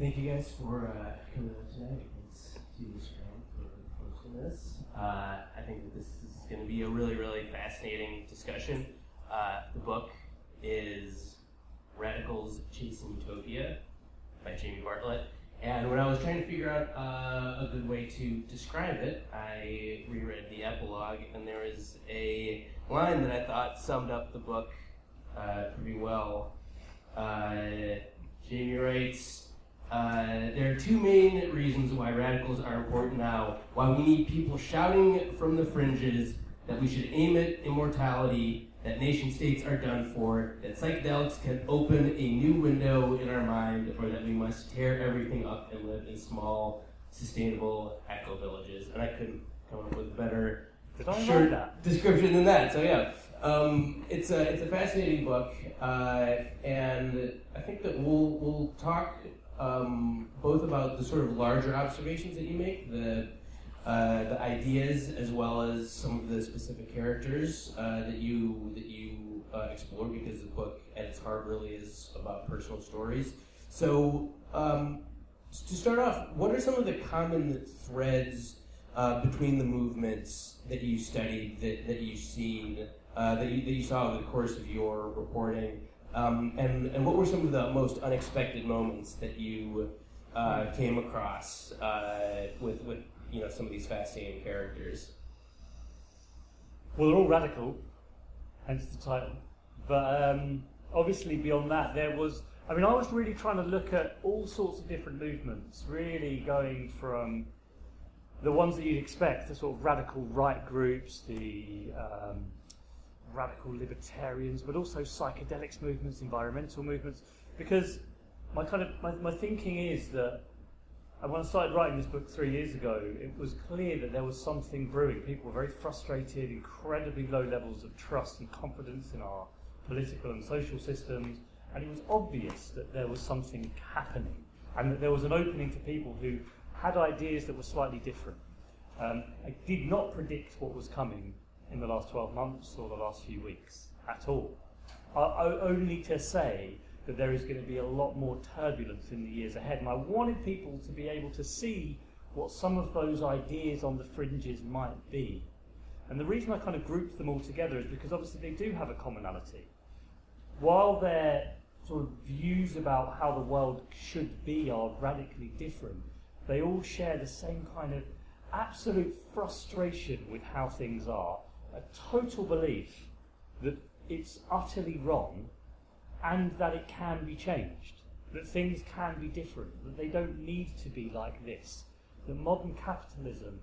thank you guys for coming out tonight. Thanks to Strand for hosting this. I think that this is going to be a really, really fascinating discussion. The book is Radicals Chasing Utopia by Jamie Bartlett. And when I was trying to figure out a good way to describe it, I reread the epilogue, and there was a line that I thought summed up the book pretty well. Jamie writes, there are two main reasons why radicals are important now, why we need people shouting from the fringes that we should aim at immortality, that nation states are done for, that psychedelics can open a new window in our mind, or that we must tear everything up and live in small, sustainable eco-villages. And I couldn't come up with a better short description than that. So yeah, it's a fascinating book, and I think that we'll talk both about the sort of larger observations that you make, the ideas, as well as some of the specific characters that you explore, because the book at its heart really is about personal stories. So to start off, what are some of the common threads between the movements that you studied, that you've seen, that you saw over the course of your reporting, and what were some of the most unexpected moments that you came across with some of these fascinating characters? Well, they're all radical, hence the title. But obviously beyond that, I was really trying to look at all sorts of different movements, really going from the ones that you'd expect, the sort of radical right groups, the radical libertarians, but also psychedelics movements, environmental movements, because my thinking is that, and when I started writing this book 3 years ago, it was clear that there was something brewing. People were very frustrated, incredibly low levels of trust and confidence in our political and social systems, and it was obvious that there was something happening, and that there was an opening to people who had ideas that were slightly different. I did not predict what was coming in the last 12 months or the last few weeks at all. Only to say that there is going to be a lot more turbulence in the years ahead. And I wanted people to be able to see what some of those ideas on the fringes might be. And the reason I kind of grouped them all together is because obviously they do have a commonality. While their sort of views about how the world should be are radically different, they all share the same kind of absolute frustration with how things are, a total belief that it's utterly wrong, and that it can be changed, that things can be different, that they don't need to be like this, that modern capitalism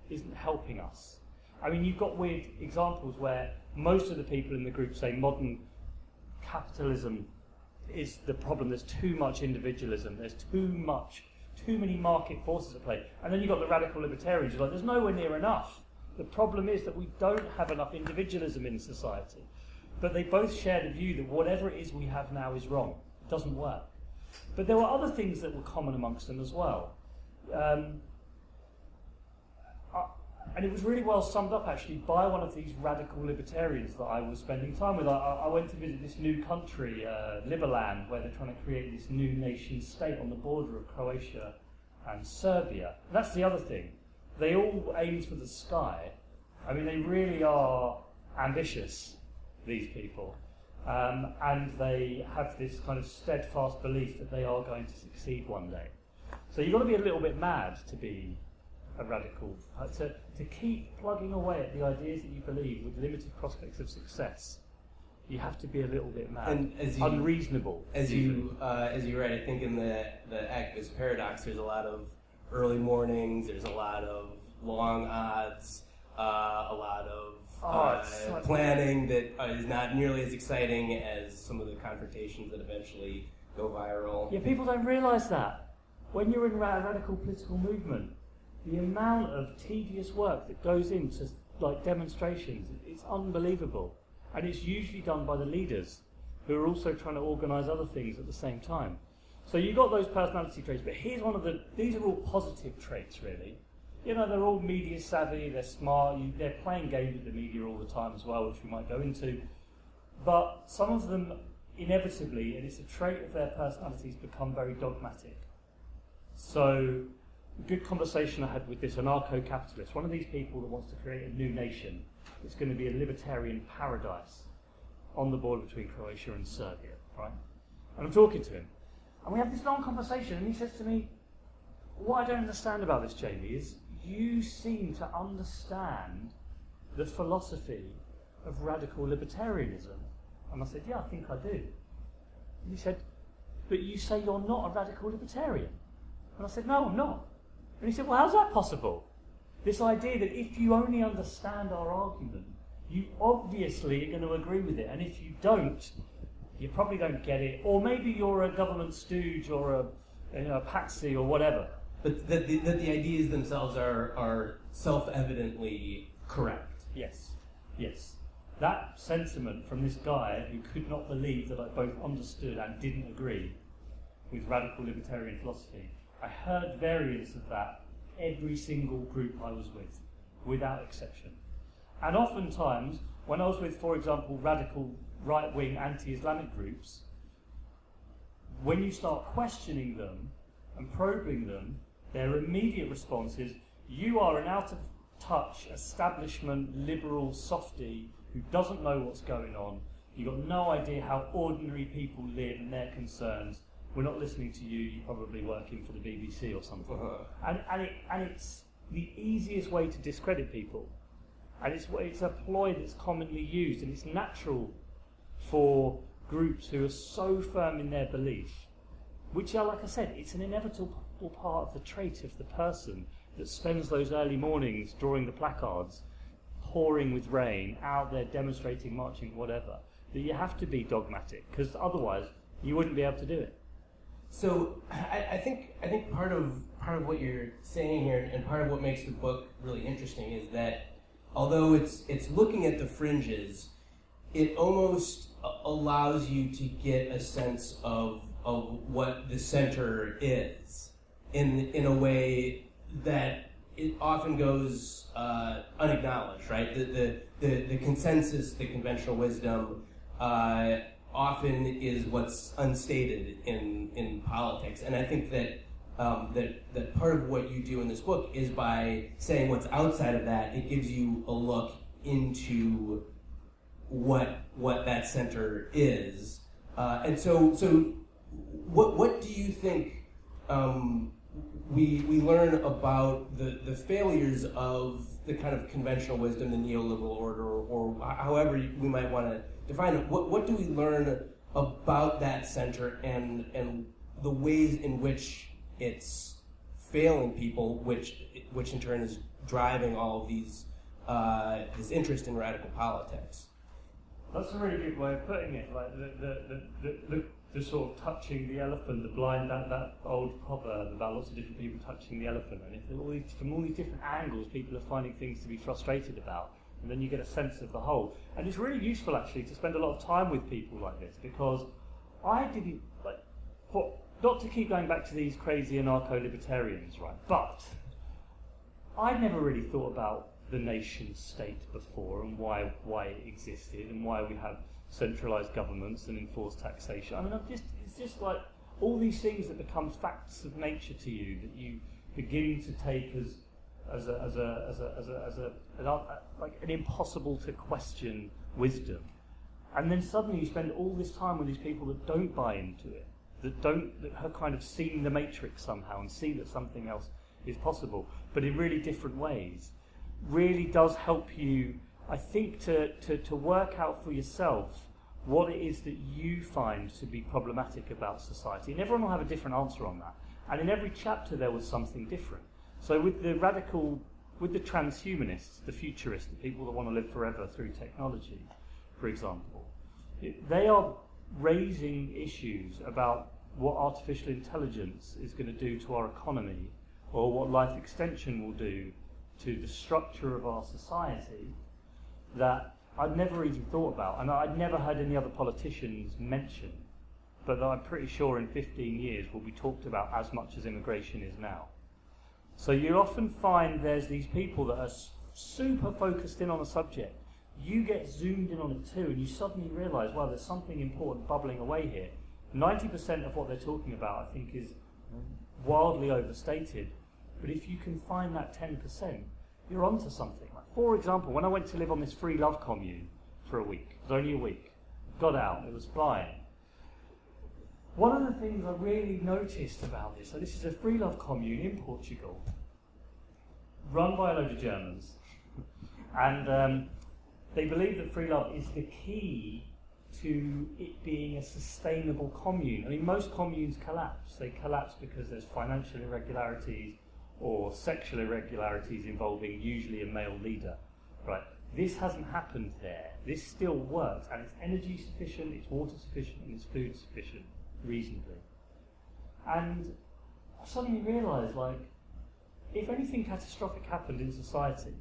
isn't helping us. I mean, you've got weird examples where most of the people in the group say modern capitalism is the problem, there's too much individualism, there's too many market forces at play. And then you've got the radical libertarians who are like, there's nowhere near enough. The problem is that we don't have enough individualism in society. But they both share the view that whatever it is we have now is wrong. It doesn't work. But there were other things that were common amongst them as well. And it was really well summed up, actually, by one of these radical libertarians that I was spending time with. I went to visit this new country, Liberland, where they're trying to create this new nation state on the border of Croatia and Serbia. And that's the other thing. They all aim for the sky. I mean, they really are ambitious, these people, and they have this kind of steadfast belief that they are going to succeed one day. So you've got to be a little bit mad to be a radical, to keep plugging away at the ideas that you believe with limited prospects of success. You have to be a little bit mad, and unreasonable. As you write, I think in the activist paradox, there's a lot of early mornings, there's a lot of long odds, a lot of planning that is not nearly as exciting as some of the confrontations that eventually go viral. Yeah, people don't realise that. When you're in a radical political movement, the amount of tedious work that goes into demonstrations, it's unbelievable. And it's usually done by the leaders, who are also trying to organise other things at the same time. So you've got those personality traits, but here's these are all positive traits, really. You know, they're all media savvy, they're smart, they're playing games with the media all the time as well, which we might go into. But some of them, inevitably, and it's a trait of their personalities, become very dogmatic. So, a good conversation I had with this anarcho-capitalist, one of these people that wants to create a new nation. It's going to be a libertarian paradise on the border between Croatia and Serbia, right? And I'm talking to him, and we have this long conversation, and he says to me, what I don't understand about this, Jamie, is you seem to understand the philosophy of radical libertarianism. And I said, yeah, I think I do. And he said, but you say you're not a radical libertarian. And I said, no, I'm not. And he said, well, how's that possible? This idea that if you only understand our argument, you obviously are going to agree with it. And if you don't, you probably don't get it. Or maybe you're a government stooge or a patsy or whatever. But that the ideas themselves are self-evidently correct. Yes, yes. That sentiment from this guy who could not believe that I both understood and didn't agree with radical libertarian philosophy, I heard variants of that every single group I was with, without exception. And oftentimes, when I was with, for example, radical right-wing anti-Islamic groups, when you start questioning them and probing them, their immediate response is, you are an out-of-touch establishment liberal softy who doesn't know what's going on. You've got no idea how ordinary people live and their concerns. We're not listening to you. You're probably working for the BBC or something. And it's the easiest way to discredit people. And it's a ploy that's commonly used, and it's natural for groups who are so firm in their belief, which are, like I said, it's an inevitable part of the trait of the person that spends those early mornings drawing the placards, pouring with rain, out there demonstrating, marching, whatever, that you have to be dogmatic, because otherwise you wouldn't be able to do it. So I think part of what you're saying here, and part of what makes the book really interesting, is that although it's looking at the fringes, it almost allows you to get a sense of what the center is in a way that it often goes unacknowledged, right? The consensus, the conventional wisdom, often is what's unstated in politics, and I think that that part of what you do in this book is by saying what's outside of that, it gives you a look into what that center is, and so what do you think we learn about the failures of the kind of conventional wisdom, the neoliberal order, or however we might want to define it? What do we learn about that center and the ways in which it's failing people, which in turn is driving all of these this interest in radical politics? That's a really good way of putting it. Like the sort of touching the elephant, the blind, that old proverb about lots of different people touching the elephant, and if from all these different angles people are finding things to be frustrated about, and then you get a sense of the whole. And it's really useful actually to spend a lot of time with people like this, because I didn't not to keep going back to these crazy anarcho-libertarians, right? But I'd never really thought about the nation state before, and why it existed, and why we have centralised governments and enforced taxation. I mean, it's just like all these things that become facts of nature to you that you begin to take as like an impossible to question wisdom, and then suddenly you spend all this time with these people that don't buy into it, that have kind of seen the matrix somehow and see that something else is possible, but in really different ways. Really does help you, I think, to work out for yourself what it is that you find to be problematic about society. And everyone will have a different answer on that. And in every chapter there was something different. So with the transhumanists, the futurists, the people that want to live forever through technology, for example, they are raising issues about what artificial intelligence is going to do to our economy, or what life extension will do to the structure of our society, that I'd never even thought about, and I'd never heard any other politicians mention, but that I'm pretty sure in 15 years will be talked about as much as immigration is now. So you often find there's these people that are super focused in on a subject. You get zoomed in on it too, and you suddenly realise, well, there's something important bubbling away here. 90% of what they're talking about, I think, is wildly overstated. But if you can find that 10%, you're onto something. Like, for example, when I went to live on this free love commune for a week, it was only a week, got out, it was flying. One of the things I really noticed about this, so this is a free love commune in Portugal, run by a load of Germans, and they believe that free love is the key to it being a sustainable commune. I mean, most communes collapse. They collapse because there's financial irregularities or sexual irregularities involving usually a male leader, right? This hasn't happened there. This still works, and it's energy sufficient, it's water sufficient, and it's food sufficient, reasonably. And I suddenly realised, like, if anything catastrophic happened in society,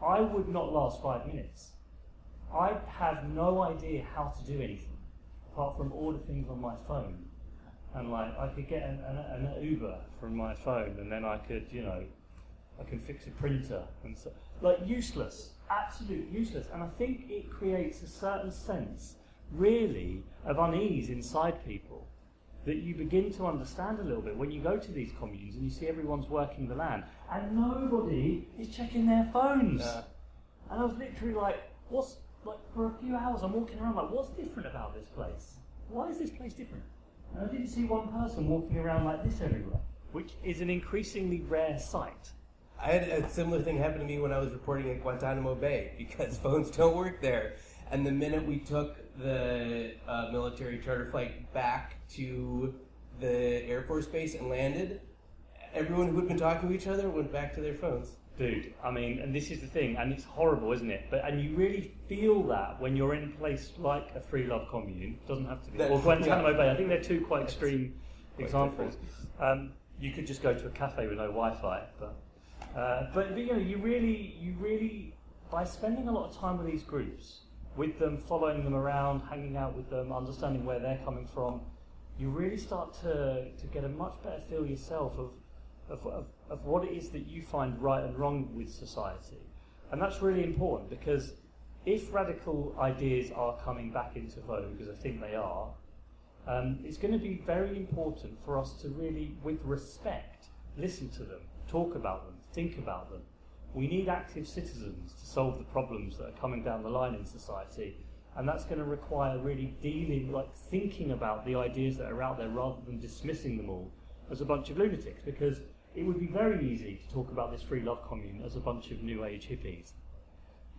I would not last 5 minutes. I have no idea how to do anything apart from order things on my phone, and like I could get an Uber from my phone, and then I could, you know, I can fix a printer, and so, like, useless, absolute useless. And I think it creates a certain sense, really, of unease inside people that you begin to understand a little bit when you go to these communes and you see everyone's working the land and nobody is checking their phones. And I was literally like, what's, like, for a few hours I'm walking around like, what's different about this place? Why is this place different? And I didn't see one person walking around like this everywhere, which is an increasingly rare sight. I had a similar thing happen to me when I was reporting at Guantanamo Bay, because phones don't work there. And the minute we took the military charter flight back to the Air Force Base and landed, everyone who had been talking to each other went back to their phones. Dude, I mean, and this is the thing, and it's horrible, isn't it? And you really feel that when you're in a place like a free love commune. It doesn't have to be, or Guantanamo Bay. I think they're two quite extreme examples. You could just go to a cafe with no Wi-Fi, but you know, you really, by spending a lot of time with these groups, with them, following them around, hanging out with them, understanding where they're coming from, you really start to get a much better feel yourself of what it is that you find right and wrong with society. And that's really important, because if radical ideas are coming back into vogue, as I think they are, it's going to be very important for us to really, with respect, listen to them, talk about them, think about them. We need active citizens to solve the problems that are coming down the line in society, and that's going to require really dealing, like thinking about the ideas that are out there rather than dismissing them all as a bunch of lunatics, because it would be very easy to talk about this free love commune as a bunch of new age hippies.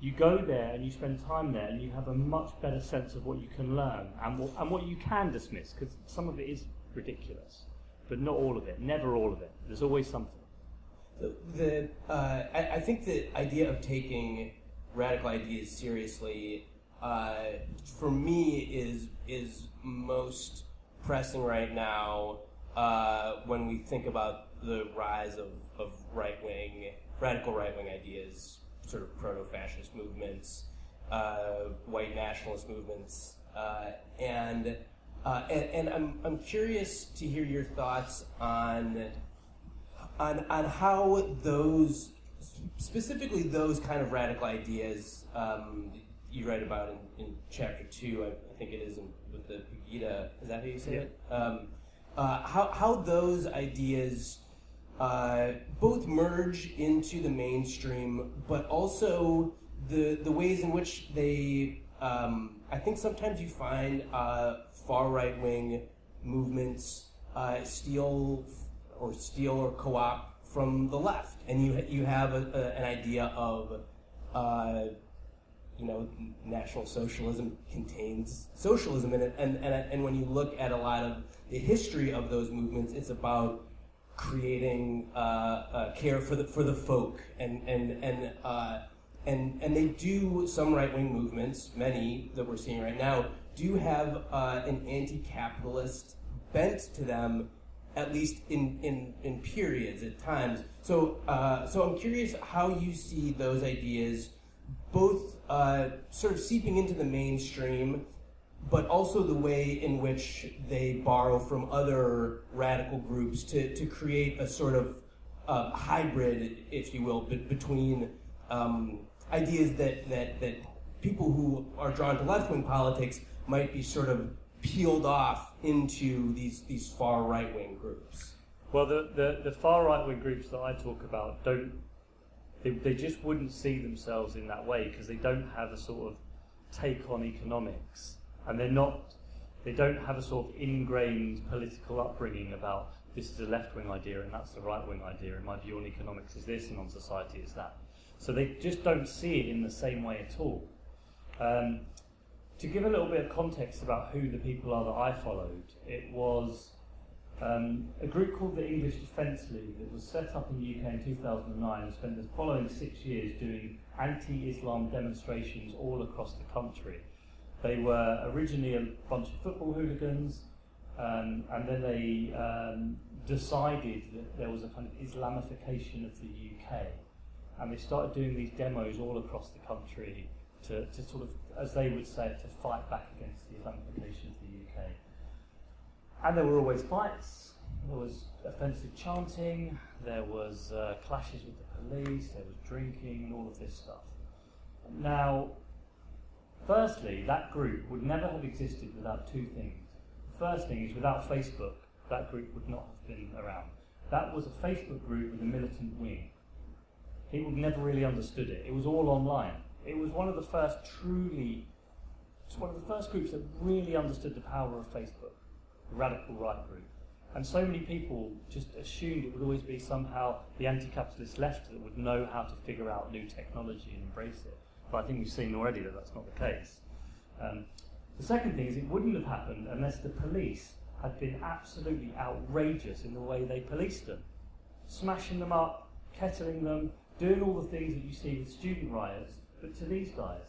You go there and you spend time there and you have a much better sense of what you can learn and what you can dismiss, because some of it is ridiculous, but not all of it, never all of it. There's always something. I think the idea of taking radical ideas seriously, for me, is most pressing right now when we think about the rise of radical right-wing ideas, sort of proto-fascist movements, white nationalist movements, and I'm curious to hear your thoughts on how those, specifically those kind of radical ideas you write about in chapter 2, I think it is, with the Gita, is that how you say it? How those ideas both merge into the mainstream, but also the ways in which they, I think sometimes you find far right-wing movements steal or co-opt from the left, and you have an idea of National Socialism contains socialism in it, and when you look at a lot of the history of those movements, it's about creating care for the folk, and they do, some right-wing movements, many that we're seeing right now, do have an anti-capitalist bent to them, at least in periods at times. So I'm curious how you see those ideas both sort of seeping into the mainstream, but also the way in which they borrow from other radical groups to create a sort of hybrid, if you will, between ideas that people who are drawn to left-wing politics might be sort of peeled off into these far right-wing groups. Well, the far right-wing groups that I talk about they just wouldn't see themselves in that way because they don't have a sort of take on economics, and they don't have a sort of ingrained political upbringing about this is a left-wing idea and that's a right-wing idea, and my view on economics is this and on society is that. So they just don't see it in the same way at all. To give a little bit of context about who the people are that I followed, it was a group called the English Defence League that was set up in the UK in 2009 and spent the following 6 years doing anti-Islam demonstrations all across the country. They were originally a bunch of football hooligans, and then they decided that there was a kind of Islamification of the UK, and they started doing these demos all across the country to sort of, as they would say, to fight back against the Islamification of the UK. And there were always fights, there was offensive chanting, there was clashes with the police, there was drinking and all of this stuff. Now, firstly, that group would never have existed without two things. The first thing is, without Facebook, that group would not have been around. That was a Facebook group with a militant wing. People never really understood it. It was all online. It was one of the first groups that really understood the power of Facebook, the radical right group. And so many people just assumed it would always be somehow the anti-capitalist left that would know how to figure out new technology and embrace it. But I think we've seen already that that's not the case. The second thing is, it wouldn't have happened unless the police had been absolutely outrageous in the way they policed them. Smashing them up, kettling them, doing all the things that you see with student riots, but to these guys.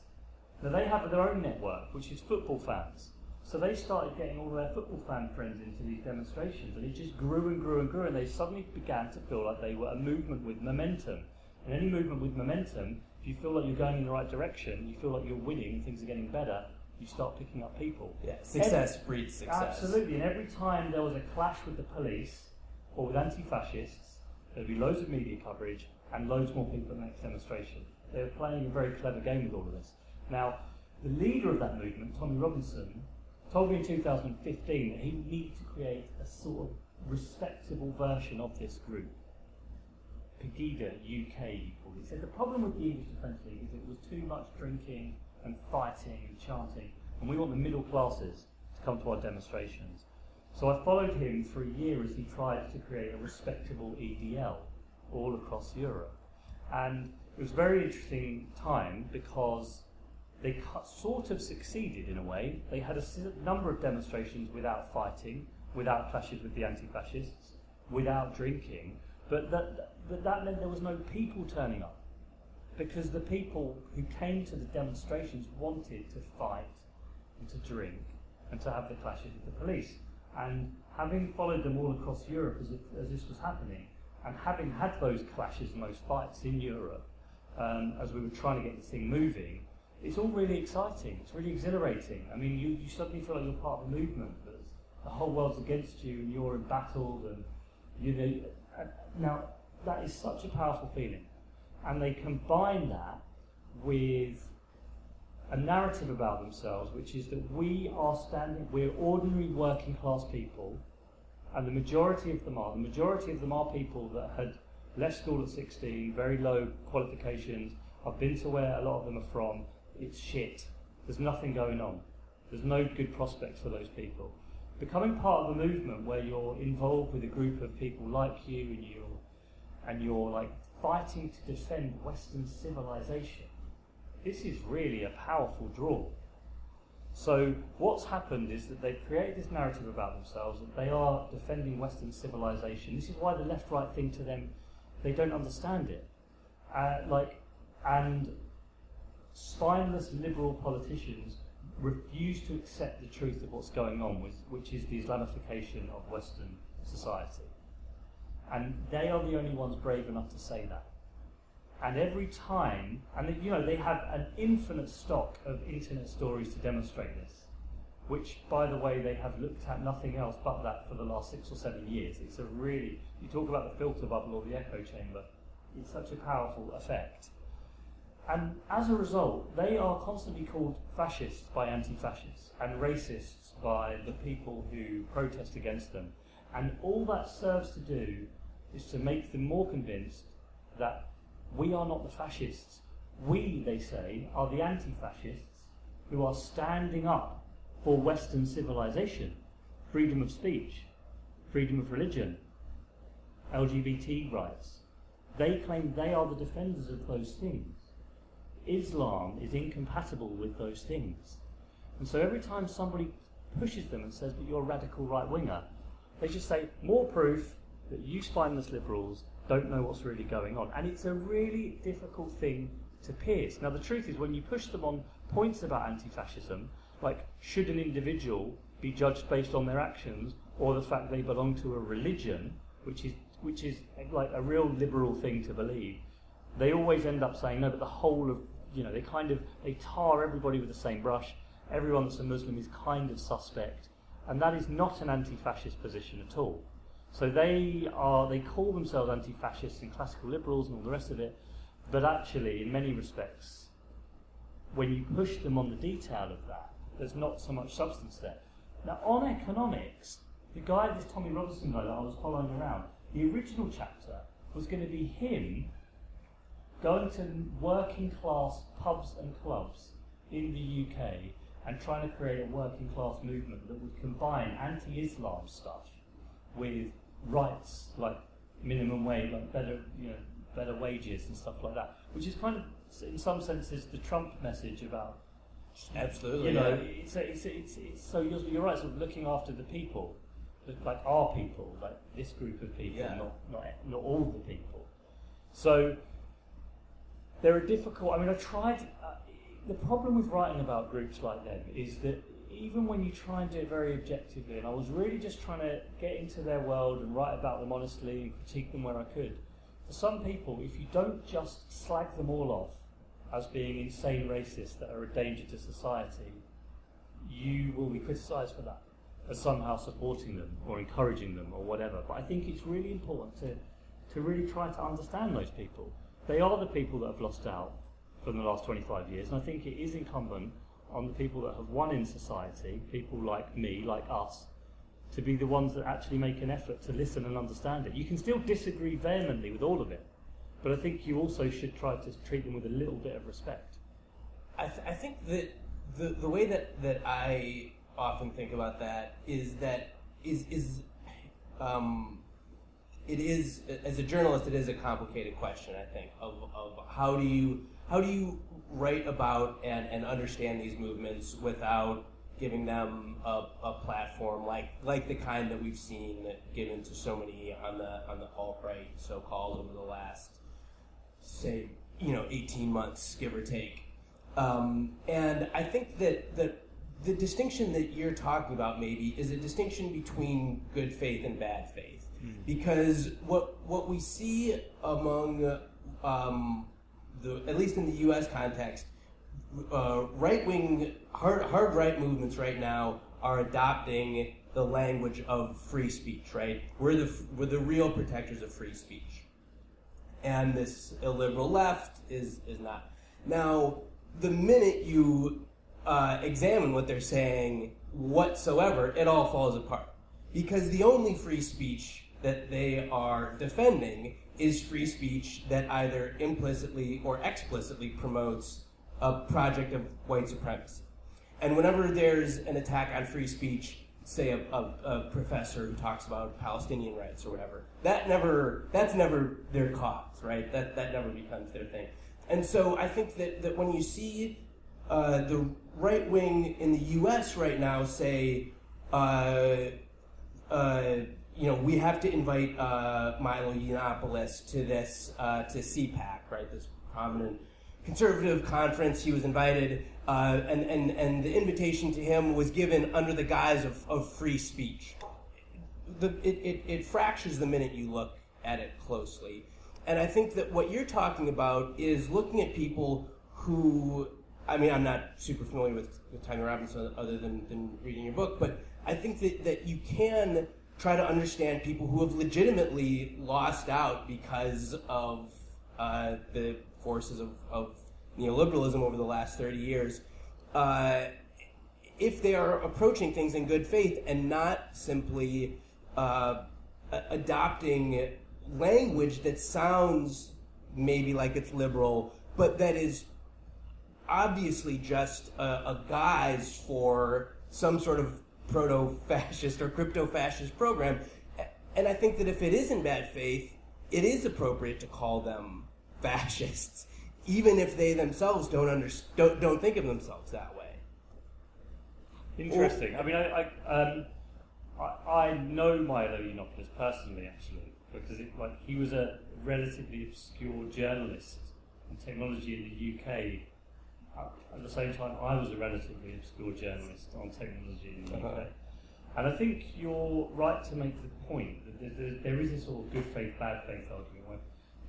Now they have their own network, which is football fans. So they started getting all their football fan friends into these demonstrations, and it just grew and grew and grew, and they suddenly began to feel like they were a movement with momentum. And any movement with momentum, if you feel like you're going in the right direction, you feel like you're winning and things are getting better, you start picking up people. Yeah, success breeds success. Absolutely, and every time there was a clash with the police or with anti-fascists, there'd be loads of media coverage and loads more people at the next demonstration. They were playing a very clever game with all of this. Now, the leader of that movement, Tommy Robinson, told me in 2015 that he needed to create a sort of respectable version of this group. Pegida UK, he called it. He said the problem with the English Defence League is it was too much drinking and fighting and chanting, and we want the middle classes to come to our demonstrations. So I followed him for a year as he tried to create a respectable EDL all across Europe. And it was a very interesting time because they sort of succeeded in a way. They had a number of demonstrations without fighting, without clashes with the anti-fascists, without drinking, but that meant there was no people turning up, because the people who came to the demonstrations wanted to fight and to drink and to have the clashes with the police. And having followed them all across Europe as this was happening, and having had those clashes and those fights in Europe, as we were trying to get this thing moving, it's all really exciting, it's really exhilarating. I mean, you suddenly feel like you're part of a movement, that the whole world's against you and you're embattled, and you know. Now, that is such a powerful feeling. And they combine that with a narrative about themselves, which is that we're ordinary working class people, and the majority of them are people that had left school at 16, very low qualifications. I've been to where a lot of them are from. It's shit. There's nothing going on. There's no good prospects for those people. Becoming part of a movement where you're involved with a group of people like you, and you're like fighting to defend Western civilization, this is really a powerful draw. So what's happened is that they've created this narrative about themselves, that they are defending Western civilization. This is why the left-right thing to them, they don't understand it. And spineless liberal politicians refuse to accept the truth of what's going on, which is the Islamification of Western society. And they are the only ones brave enough to say that. And every time, and they have an infinite stock of internet stories to demonstrate this, which, by the way, they have looked at nothing else but that for the last 6 or 7 years. It's a really, you talk about the filter bubble or the echo chamber, it's such a powerful effect. And as a result, they are constantly called fascists by anti-fascists and racists by the people who protest against them. And all that serves to do is to make them more convinced that we are not the fascists. We, they say, are the anti-fascists who are standing up for Western civilization, freedom of speech, freedom of religion, LGBT rights. They claim they are the defenders of those things. Islam is incompatible with those things. And so every time somebody pushes them and says, but you're a radical right-winger, they just say, more proof that you spineless liberals don't know what's really going on. And it's a really difficult thing to pierce. Now, the truth is, when you push them on points about anti-fascism, like should an individual be judged based on their actions or the fact they belong to a religion, which is like a real liberal thing to believe, they always end up saying, no, but the whole of, they tar everybody with the same brush. Everyone that's a Muslim is kind of suspect. And that is not an anti-fascist position at all. So they call themselves anti-fascists and classical liberals and all the rest of it, but actually, in many respects, when you push them on the detail of that, there's not so much substance there. Now, on economics, the guy, this Tommy Robinson guy that I was following around, the original chapter was going to be him going to working class pubs and clubs in the UK and trying to create a working class movement that would combine anti-Islam stuff with rights like minimum wage, like better wages and stuff like that, which is kind of, in some senses, the Trump message about. Absolutely. It's so you're right, sort of looking after the people, like our people, like this group of people, not all the people. So there are difficult. I mean, I tried. The problem with writing about groups like them is that even when you try and do it very objectively, and I was really just trying to get into their world and write about them honestly and critique them where I could. For some people, if you don't just slag them all off as being insane racists that are a danger to society, you will be criticised for that as somehow supporting them or encouraging them or whatever. But I think it's really important to really try to understand those people. They are the people that have lost out for the last 25 years, and I think it is incumbent on the people that have won in society, people like me, like us, to be the ones that actually make an effort to listen and understand it. You can still disagree vehemently with all of it, but I think you also should try to treat them with a little bit of respect. I think that the way that I often think about that is it is, as a journalist, it is a complicated question, I think, of how do you write about and understand these movements without giving them a platform like the kind that we've seen given to so many on the alt-right, so-called, over the last, say, 18 months, give or take. And I think that the distinction that you're talking about maybe is a distinction between good faith and bad faith. Because what we see among at least in the U.S. context, right-wing, hard right movements right now are adopting the language of free speech. Right, we're the real protectors of free speech, and this illiberal left is not. Now, the minute you examine what they're saying whatsoever, it all falls apart, because the only free speech that they are defending is free speech that either implicitly or explicitly promotes a project of white supremacy. And whenever there's an attack on free speech, say a professor who talks about Palestinian rights or whatever, that's never their cause, right? That never becomes their thing. And so I think that when you see the right wing in the U.S. right now say, we have to invite Milo Yiannopoulos to this to CPAC, right? This prominent conservative conference. He was invited, and the invitation to him was given under the guise of free speech. It fractures the minute you look at it closely, and I think that what you're talking about is looking at people who, I mean, I'm not super familiar with Tommy Robinson other than reading your book, but I think that you can try to understand people who have legitimately lost out because of the forces of neoliberalism over the last 30 years, if they are approaching things in good faith and not simply adopting language that sounds maybe like it's liberal, but that is obviously just a guise for some sort of proto-fascist or crypto-fascist program. And I think that if it is in bad faith, it is appropriate to call them fascists, even if they themselves don't think of themselves that way. Interesting. I mean, I know Milo Yiannopoulos personally, actually, because he was a relatively obscure journalist on technology in the UK. At the same time, I was a relatively obscure journalist on technology in the UK. And I think you're right to make the point that there is a sort of good faith, bad faith argument where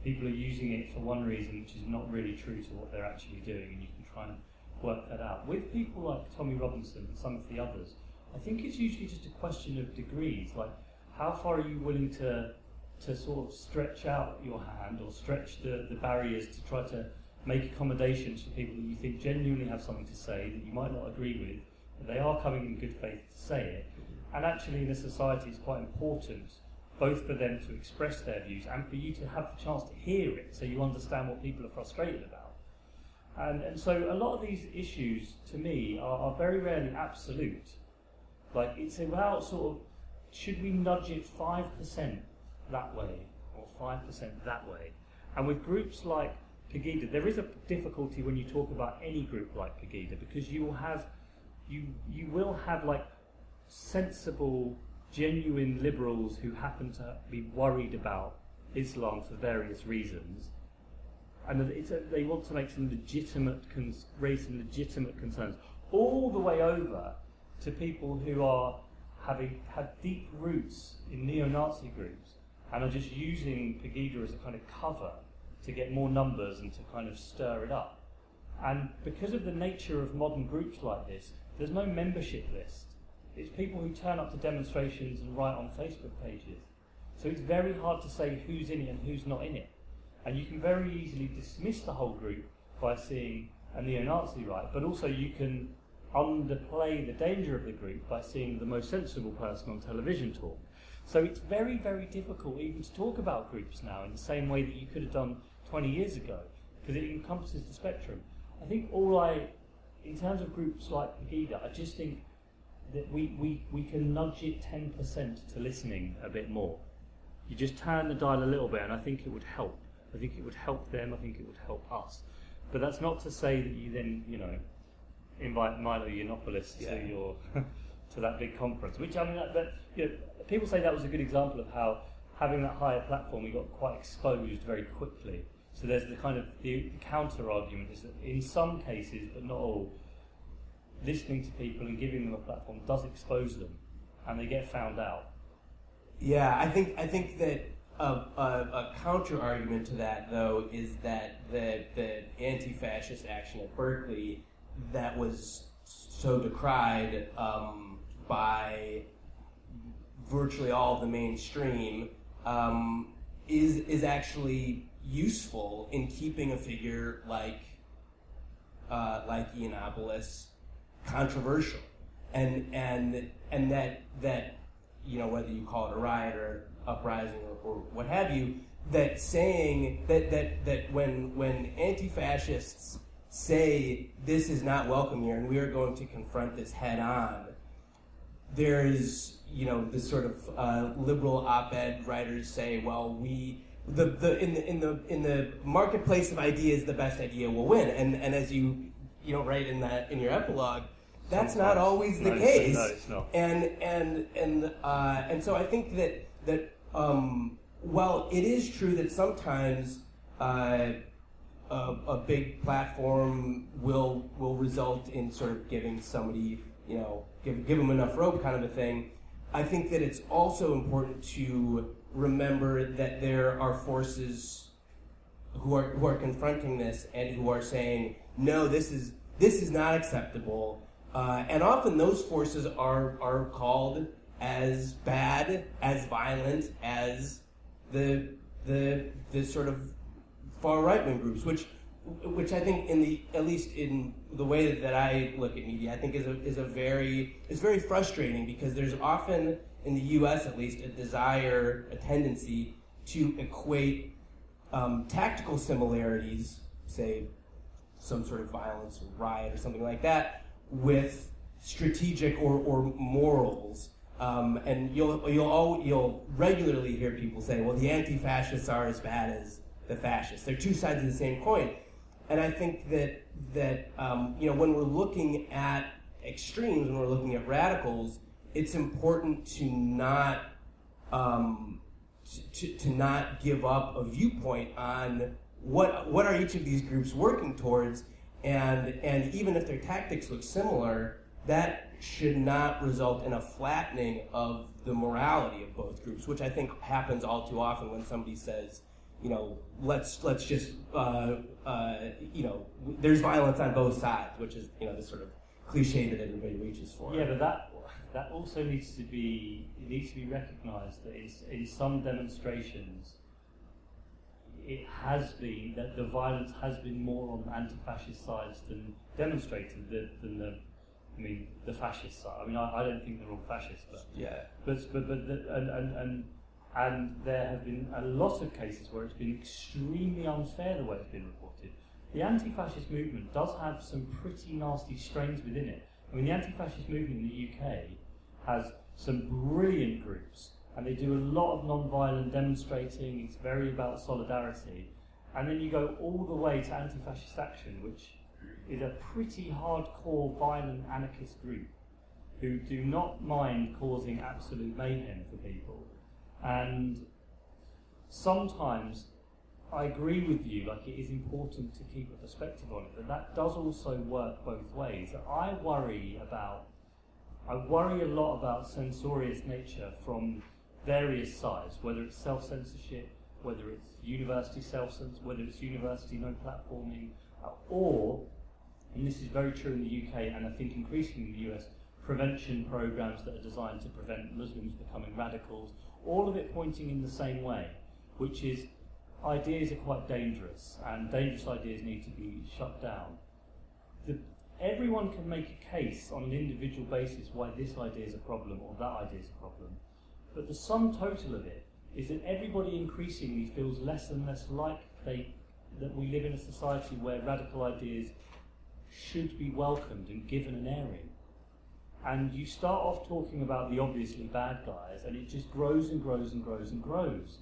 people are using it for one reason which is not really true to what they're actually doing, and you can try and work that out. With people like Tommy Robinson and some of the others, I think it's usually just a question of degrees, like how far are you willing to sort of stretch out your hand or stretch the barriers to try to make accommodations for people that you think genuinely have something to say that you might not agree with, but they are coming in good faith to say it. And actually in a society it's quite important both for them to express their views and for you to have the chance to hear it so you understand what people are frustrated about. And so a lot of these issues, to me, are very rarely absolute. Like, it's about sort of, should we nudge it 5% that way or 5% that way? And with groups like Pegida, there is a difficulty when you talk about any group like Pegida, because you will have like sensible, genuine liberals who happen to be worried about Islam for various reasons, and they want to make some raise some legitimate concerns, all the way over to people who have deep roots in neo-Nazi groups and are just using Pegida as a kind of cover to get more numbers and to kind of stir it up. And because of the nature of modern groups like this, there's no membership list. It's people who turn up to demonstrations and write on Facebook pages. So it's very hard to say who's in it and who's not in it. And you can very easily dismiss the whole group by seeing a neo-Nazi right, but also you can underplay the danger of the group by seeing the most sensible person on television talk. So it's very, very difficult even to talk about groups now in the same way that you could have done 20 years ago, because it encompasses the spectrum. I think in terms of groups like Pegida, I just think that we can nudge it 10% to listening a bit more. You just turn the dial a little bit, and I think it would help. I think it would help them, I think it would help us. But that's not to say that you then, invite Milo Yiannopoulos to your to that big conference. Which, I mean, people say that was a good example of how having that higher platform, we got quite exposed very quickly. So there's the kind of the counter argument is that in some cases, but not all, listening to people and giving them a platform does expose them, and they get found out. Yeah, I think that a counter argument to that, though, is that the anti-fascist action at Berkeley that was so decried by virtually all of the mainstream is actually useful in keeping a figure like Yiannopoulos controversial, and that whether you call it a riot or uprising or what have you, that saying that when anti-fascists say this is not welcome here and we are going to confront this head on, there is this sort of liberal op-ed writers say, well, in the marketplace of ideas, the best idea will win, and as you write in your epilogue, that's not always the case. No, it's not. And so I think that while it is true that sometimes a big platform will result in sort of giving somebody, give them enough rope kind of a thing, I think that it's also important to remember that there are forces who are confronting this and who are saying, no, this is not acceptable. And often those forces are called as bad, as violent as the sort of far right-wing groups, which I think at least in the way that I look at media, I think is very frustrating, because there's often in the US at least, a desire, a tendency to equate tactical similarities, say some sort of violence or riot or something like that, with strategic or morals. And you'll regularly hear people say, well, the anti-fascists are as bad as the fascists. They're two sides of the same coin. And I think that when we're looking at extremes, when we're looking at radicals, it's important to not to not give up a viewpoint on what are each of these groups working towards, and even if their tactics look similar, that should not result in a flattening of the morality of both groups, which I think happens all too often when somebody says, let's just there's violence on both sides, which is this sort of cliche that everybody reaches for. Yeah, but that also needs to be recognised that in some demonstrations it has been that the violence has been more on anti-fascist sides than demonstrated than the fascist side. I don't think they're all fascists, but yeah. And there have been a lot of cases where it's been extremely unfair the way it's been reported. The anti-fascist movement does have some pretty nasty strains within it. The anti-fascist movement in the UK has some brilliant groups, and they do a lot of non-violent demonstrating. It's very about solidarity. And then you go all the way to Anti-Fascist Action, which is a pretty hardcore violent anarchist group who do not mind causing absolute mayhem for people. And sometimes I agree with you, it is important to keep a perspective on it, but that does also work both ways. I worry a lot about censorious nature from various sides, whether it's self-censorship, whether it's university self-censorship, whether it's university no-platforming, or, and this is very true in the UK and I think increasingly in the US, prevention programs that are designed to prevent Muslims becoming radicals, all of it pointing in the same way, which is ideas are quite dangerous and dangerous ideas need to be shut down. Everyone can make a case on an individual basis why this idea is a problem or that idea is a problem, but the sum total of it is that everybody increasingly feels less and less that we live in a society where radical ideas should be welcomed and given an airing. And you start off talking about the obviously bad guys, and it just grows and grows and grows and grows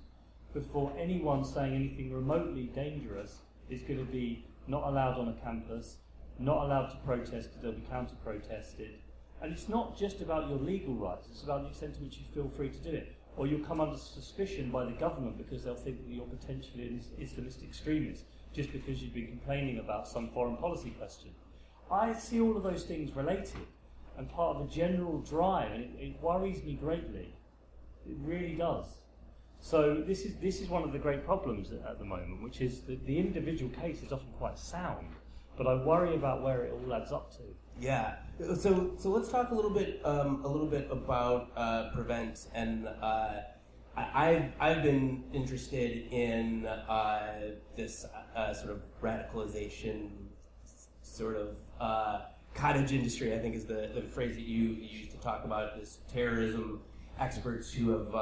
before anyone saying anything remotely dangerous is going to be not allowed on a campus, not allowed to protest because they'll be counter-protested. And it's not just about your legal rights, it's about the extent to which you feel free to do it. Or you'll come under suspicion by the government because they'll think that you're potentially an Islamist extremist just because you've been complaining about some foreign policy question. I see all of those things related and part of a general drive, and it worries me greatly. It really does. So this is one of the great problems at the moment, which is that the individual case is often quite sound, but I worry about where it all adds up to. Yeah. So let's talk a little bit about Prevent, and I've been interested in this sort of radicalization, sort of cottage industry, I think is the phrase that you used to talk about this terrorism experts who have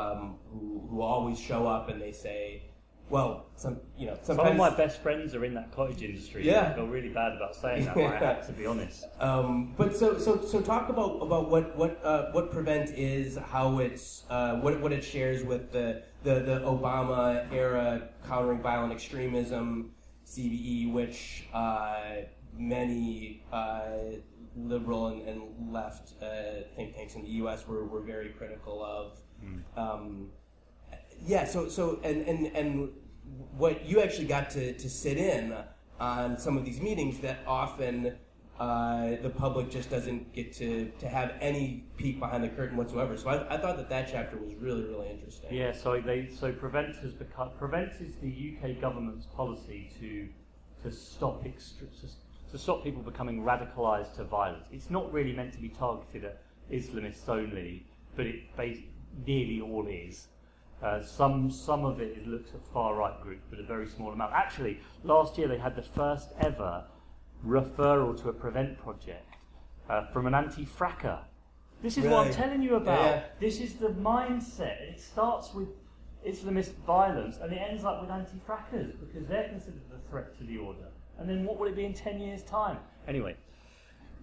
who always show up and they say, well, sometimes some of my best friends are in that cottage industry. Yeah. I feel really bad about saying that, but I have to be honest. But so talk about what Prevent is, how it's what it shares with the Obama era countering violent extremism, CVE, which many liberal and left think tanks in the U.S. were very critical of. So what you actually got to sit in on some of these meetings that often the public just doesn't get to have any peek behind the curtain whatsoever. So I thought that chapter was really, really interesting. Yeah, so Prevent is the UK government's policy to stop people becoming radicalised to violence. It's not really meant to be targeted at Islamists only, but it nearly all is. Some of it looks at far-right groups, but a very small amount. Actually, last year they had the first ever referral to a Prevent project from an anti-fracker This is what I'm Really? telling you about. Yeah. This is the mindset. It starts with Islamist violence and it ends up with anti-frackers because they're considered a threat to the order. And then what will it be in 10 years' time? Anyway,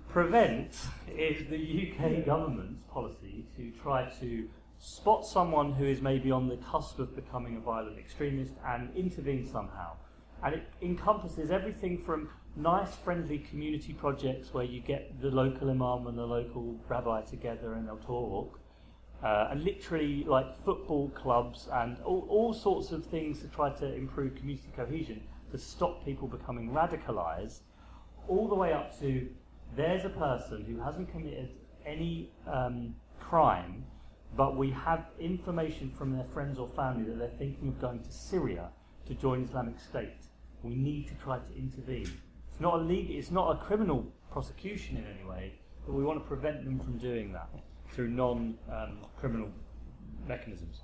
Prevent is the UK government's policy to try to spot someone who is maybe on the cusp of becoming a violent extremist and intervene somehow. And it encompasses everything from nice, friendly community projects where you get the local imam and the local rabbi together and they'll talk, and literally like football clubs and all sorts of things to try to improve community cohesion, to stop people becoming radicalised, all the way up to there's a person who hasn't committed any crime, but we have information from their friends or family that they're thinking of going to Syria to join Islamic State. We need to try to intervene. It's not illegal, it's not a criminal prosecution in any way, but we want to prevent them from doing that through non-criminal mechanisms.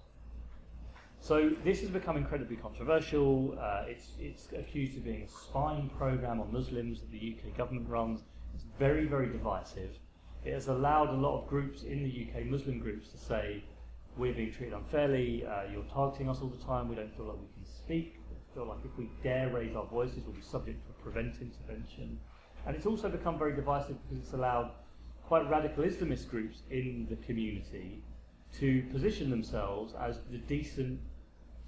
So this has become incredibly controversial. It's accused of being a spying program on Muslims that the UK government runs. It's very, very divisive. It has allowed a lot of groups in the UK, Muslim groups, to say, we're being treated unfairly, you're targeting us all the time, we don't feel like we can speak, we feel like if we dare raise our voices, we'll be subject to a prevent intervention. And it's also become very divisive because it's allowed quite radical Islamist groups in the community to position themselves as the decent,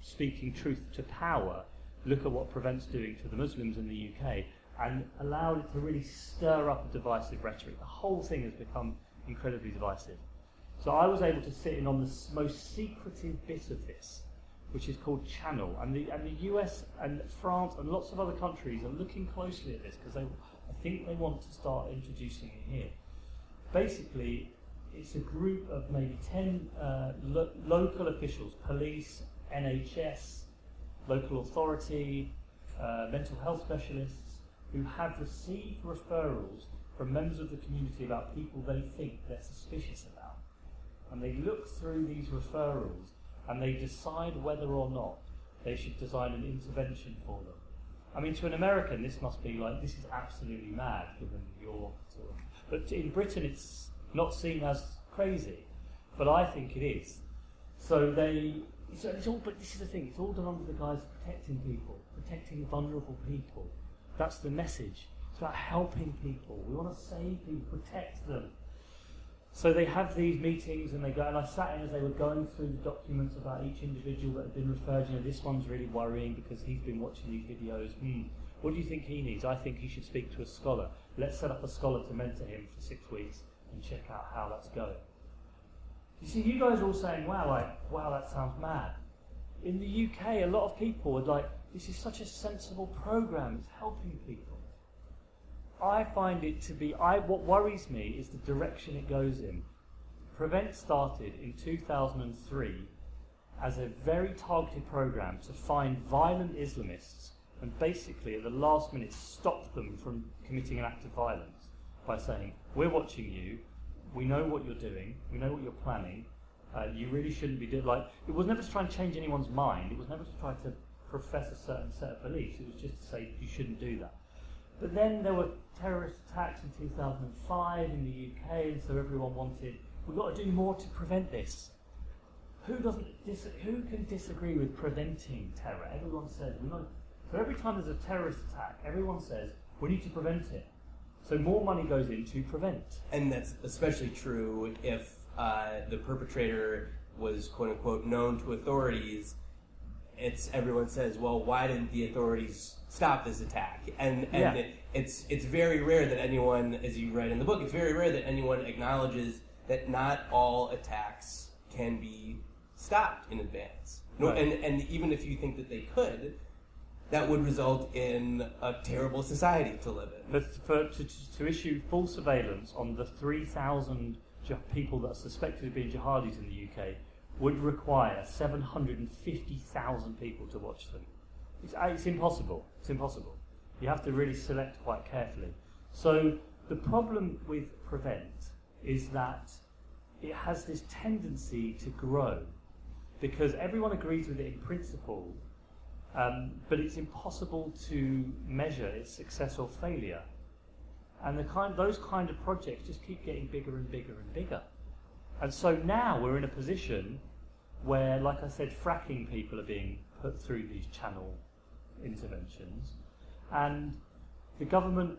speaking truth to power, look at what Prevent's doing to the Muslims in the UK, and allowed it to really stir up a divisive rhetoric. The whole thing has become incredibly divisive. So I was able to sit in on the most secretive bit of this, which is called Channel, and the US and France and lots of other countries are looking closely at this because I think they want to start introducing it here. Basically, it's a group of maybe 10 local officials, police, NHS, local authority, mental health specialists, who have received referrals from members of the community about people they think they're suspicious about. And they look through these referrals and they decide whether or not they should design an intervention for them. I mean, to an American, this must be like, this is absolutely mad, given your sort of... But in Britain, it's not seen as crazy, but I think it is. So it's all, but this is the thing, it's all done under the guise of protecting people, protecting vulnerable people. That's the message. It's about helping people. We want to save people, protect them. So they have these meetings and they go, and I sat in as they were going through the documents about each individual that had been referred, this one's really worrying because he's been watching these videos. What do you think he needs? I think he should speak to a scholar. Let's set up a scholar to mentor him for 6 weeks and check out how that's going. You see, you guys are all saying, wow, that sounds mad. In the UK, a lot of people are like, this is such a sensible program, it's helping people. I find it to be, what worries me is the direction it goes in. Prevent started in 2003 as a very targeted program to find violent Islamists and basically at the last minute stop them from committing an act of violence by saying, we're watching you, we know what you're doing, we know what you're planning, you really shouldn't be doing, it was never to try and change anyone's mind, it was never to try to profess a certain set of beliefs, it was just to say you shouldn't do that. But then there were terrorist attacks in 2005 in the UK, and so everyone wanted, we've got to do more to prevent this. Who can disagree with preventing terror? Everyone says, so every time there's a terrorist attack, everyone says, we need to prevent it. So more money goes in to prevent. And that's especially true if the perpetrator was, quote unquote, known to authorities. Everyone says, well, why didn't the authorities stop this attack? And yeah. It's very rare that anyone, as you write in the book, it's very rare that anyone acknowledges that not all attacks can be stopped in advance. Right. And even if you think that they could, that would result in a terrible society to live in. But to issue full surveillance on the 3,000 people that are suspected of being jihadis in the UK would require 750,000 people to watch them. It's impossible. It's impossible. You have to really select quite carefully. So the problem with Prevent is that it has this tendency to grow because everyone agrees with it in principle, but it's impossible to measure its success or failure. And those kind of projects just keep getting bigger and bigger and bigger. And so now we're in a position where, like I said, fracking people are being put through these channel interventions, and the government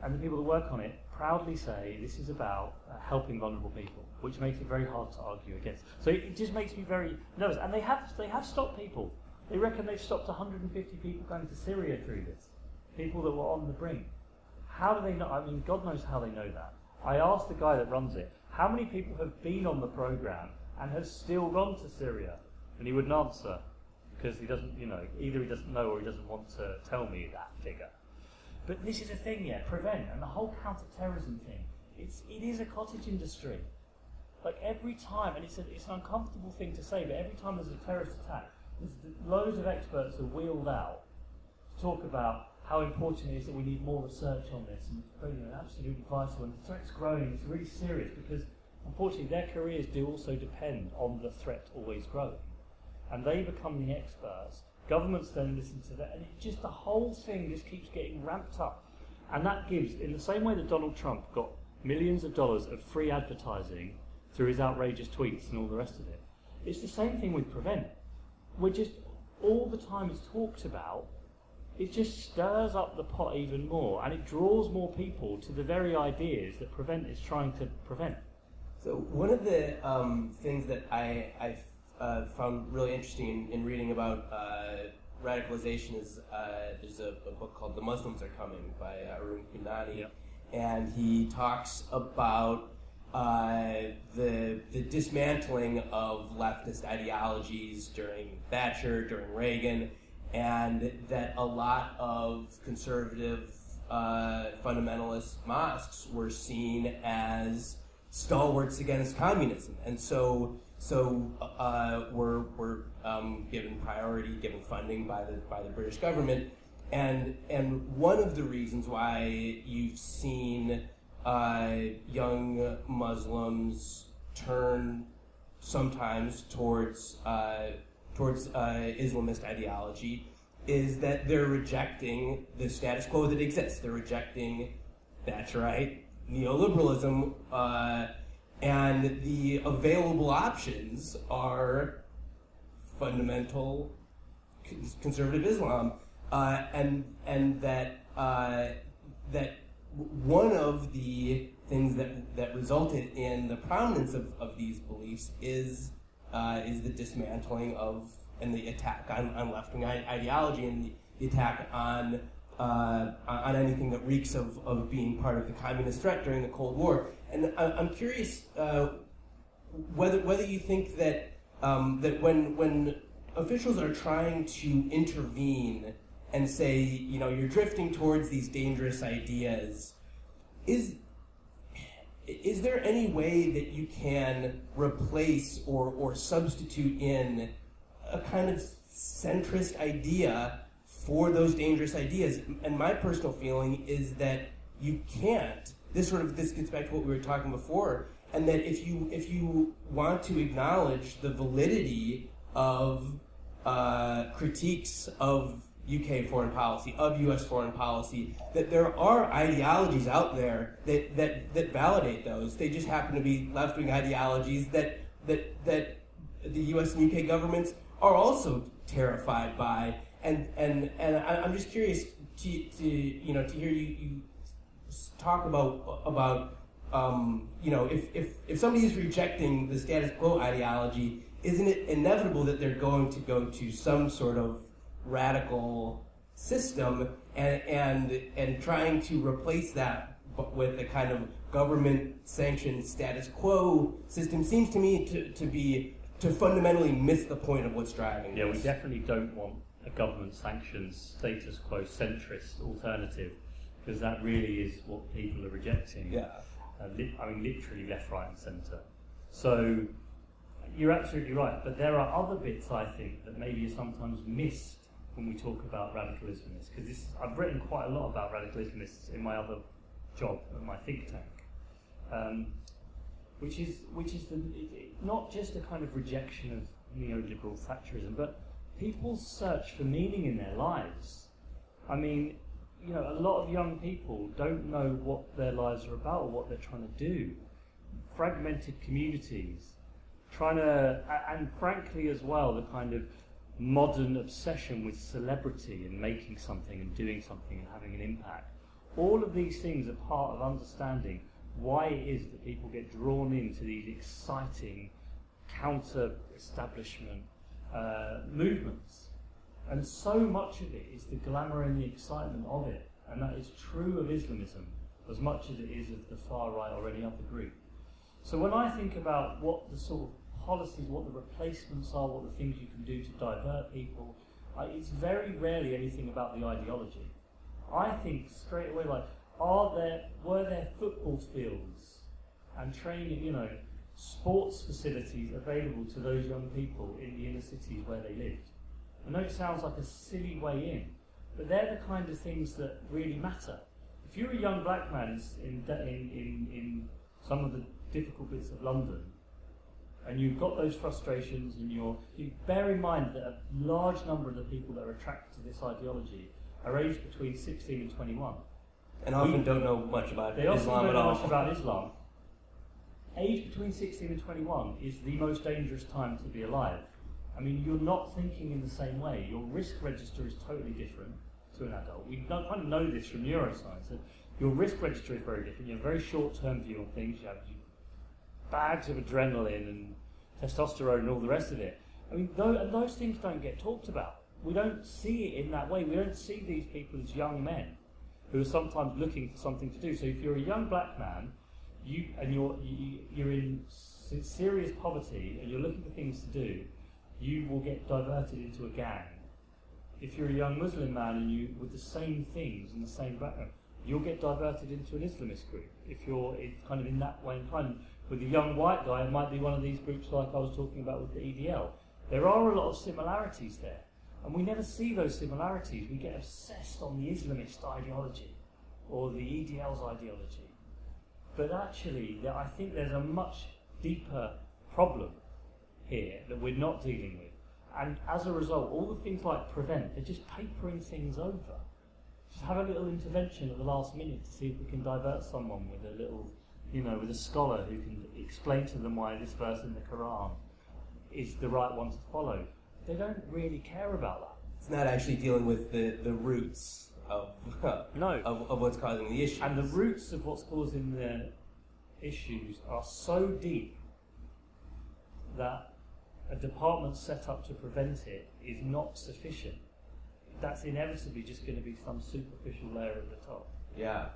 and the people that work on it proudly say this is about helping vulnerable people, which makes it very hard to argue against. So it just makes me very nervous. And they have stopped people. They reckon they've stopped 150 people going to Syria through this, people that were on the brink. How do they know? I mean, God knows how they know that. I asked the guy that runs it, how many people have been on the program and have still gone to Syria? And he wouldn't answer, because he doesn't, either he doesn't know or he doesn't want to tell me that figure. But this is a thing, prevent, and the whole counter-terrorism thing, it is a cottage industry. Like every time, and it's an uncomfortable thing to say, but every time there's a terrorist attack, loads of experts are wheeled out to talk about how important it is that we need more research on this, and it's absolutely vital, and the threat's growing, it's really serious, because unfortunately their careers do also depend on the threat always growing. And they become the experts, governments then listen to that, and the whole thing just keeps getting ramped up. And that gives, in the same way that Donald Trump got millions of dollars of free advertising through his outrageous tweets and all the rest of it, it's the same thing with Prevent. We're just, all the time it's talked about, it just stirs up the pot even more, and it draws more people to the very ideas that Prevent is trying to prevent. So one of the things that I found really interesting in reading about radicalization is there's a book called The Muslims Are Coming by Arun Kunani, Yep. and he talks about the dismantling of leftist ideologies during Thatcher, during Reagan, and that a lot of conservative fundamentalist mosques were seen as stalwarts against communism, and so were given priority, given funding by the British government, and one of the reasons why you've seen young Muslims turn sometimes towards Islamist ideology is that they're rejecting the status quo that exists. They're rejecting Thatcherite neoliberalism, and the available options are fundamental conservative Islam, and that one of the things that resulted in the prominence of these beliefs is the dismantling of and the attack on left-wing ideology, and the attack on anything that reeks of being part of the communist threat during the Cold War. And I'm curious whether you think that that when officials are trying to intervene and say, you're drifting towards these dangerous ideas, is there any way that you can replace or substitute in a kind of centrist idea for those dangerous ideas? And my personal feeling is that you can't. This gets back to what we were talking before, and that if you want to acknowledge the validity of critiques of UK foreign policy, of US foreign policy, that there are ideologies out there that validate those. They just happen to be left-wing ideologies that the US and UK governments are also terrified by. And I'm just curious to hear you talk about if somebody is rejecting the status quo ideology, isn't it inevitable that they're going to go to some sort of radical system and trying to replace that with a kind of government-sanctioned status quo system seems to me to fundamentally miss the point of what's driving this. Yeah, we definitely don't want a government-sanctioned status quo centrist alternative, because that really is what people are rejecting. Yeah. Literally left, right, and centre. So you're absolutely right, but there are other bits, I think, that maybe are sometimes missed when we talk about radical Islamists, because I've written quite a lot about radical Islamists in my other job at my think tank, which is not just a kind of rejection of neoliberal Thatcherism, but people's search for meaning in their lives. I mean, a lot of young people don't know what their lives are about or what they're trying to do. fragmented communities, and frankly as well, the kind of modern obsession with celebrity and making something and doing something and having an impact. All of these things are part of understanding why it is that people get drawn into these exciting counter-establishment movements. And so much of it is the glamour and the excitement of it. And that is true of Islamism as much as it is of the far right or any other group. So when I think about what the sort of policies, what the replacements are, what the things you can do to divert people, it's very rarely anything about the ideology. I think straight away, like, were there football fields and training, sports facilities available to those young people in the inner cities where they lived? I know it sounds like a silly way in, but they're the kind of things that really matter. If you're a young black man in some of the difficult bits of London, and you've got those frustrations, and you bear in mind that a large number of the people that are attracted to this ideology are aged between 16 and 21. And often don't know much about Islam at all. They often don't know much about Islam. Age between 16 and 21 is the most dangerous time to be alive. I mean, you're not thinking in the same way. Your risk register is totally different to an adult. We kind of know this from neuroscience, that your risk register is very different. You have a very short-term view on things. You have bags of adrenaline and testosterone and all the rest of it. I mean, those things don't get talked about. We don't see it in that way. We don't see these people as young men who are sometimes looking for something to do. So if you're a young black man, you're in serious poverty and you're looking for things to do, you will get diverted into a gang. If you're a young Muslim man and you with the same things and the same background, you'll get diverted into an Islamist group. If you're kind of in that way, and kind of with a young white guy, it might be one of these groups like I was talking about with the EDL. There are a lot of similarities there, and we never see those similarities. We get obsessed on the Islamist ideology or the EDL's ideology. But actually, I think there's a much deeper problem here that we're not dealing with. And as a result, all the things like prevent, they're just papering things over. Just have a little intervention at the last minute to see if we can divert someone with a little, with a scholar who can explain to them why this verse in the Quran is the right one to follow. They don't really care about that. It's not actually dealing with the roots of what's causing the issue. And the roots of what's causing the issues are so deep that a department set up to prevent it is not sufficient. That's inevitably just going to be some superficial layer at the top. Yeah.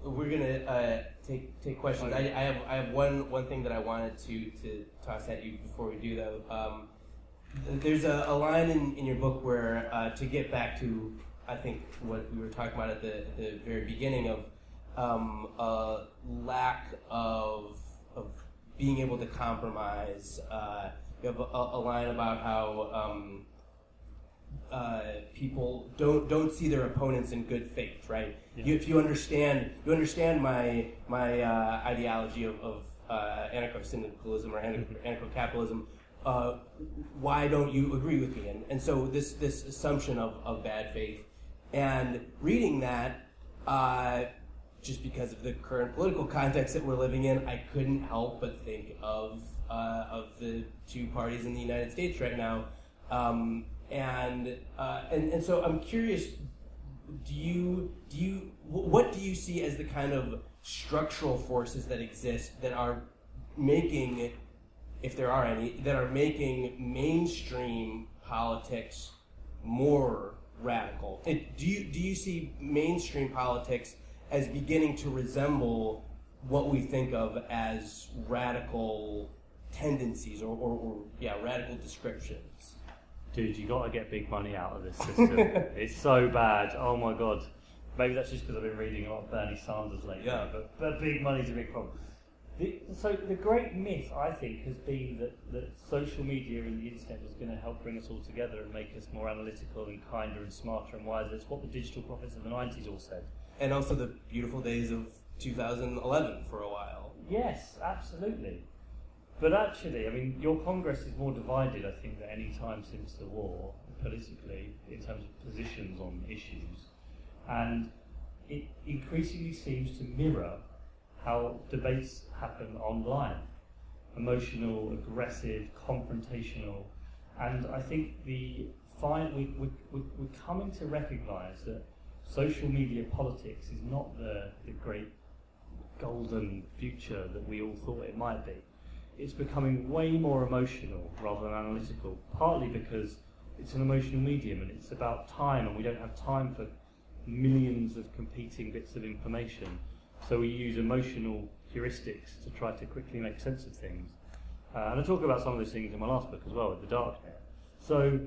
We're gonna take questions. I have one thing that I wanted to toss at you before we do though. There's a line in your book where to get back to I think what we were talking about at the very beginning of a lack of being able to compromise. You have a line about how people don't see their opponents in good faith, right? Yeah. If you understand my ideology of anarcho-syndicalism or anarcho-capitalism, why don't you agree with me? And so this assumption of bad faith, and reading that, just because of the current political context that we're living in, I couldn't help but think of the two parties in the United States right now, and so I'm curious. What do you see as the kind of structural forces that exist that are making, if there are any, that are making mainstream politics more radical? Do you see mainstream politics as beginning to resemble what we think of as radical tendencies or radical descriptions? Dude, you got to get big money out of this system. It's so bad. Oh my God. Maybe that's just because I've been reading a lot of Bernie Sanders lately. Yeah. But big money's a big problem. So the great myth, I think, has been that social media and the internet was going to help bring us all together and make us more analytical and kinder and smarter and wiser. It's what the digital prophets of the 90s all said. And also the beautiful days of 2011 for a while. Yes, absolutely. But actually, I mean, your Congress is more divided, I think, than any time since the war, politically, in terms of positions on issues. And it increasingly seems to mirror how debates happen online. Emotional, aggressive, confrontational. And I think we're coming to recognise that social media politics is not the great golden future that we all thought it might be. It's becoming way more emotional rather than analytical, partly because it's an emotional medium and it's about time, and we don't have time for millions of competing bits of information. So we use emotional heuristics to try to quickly make sense of things. And I talk about some of those things in my last book as well, with The Darknet. So,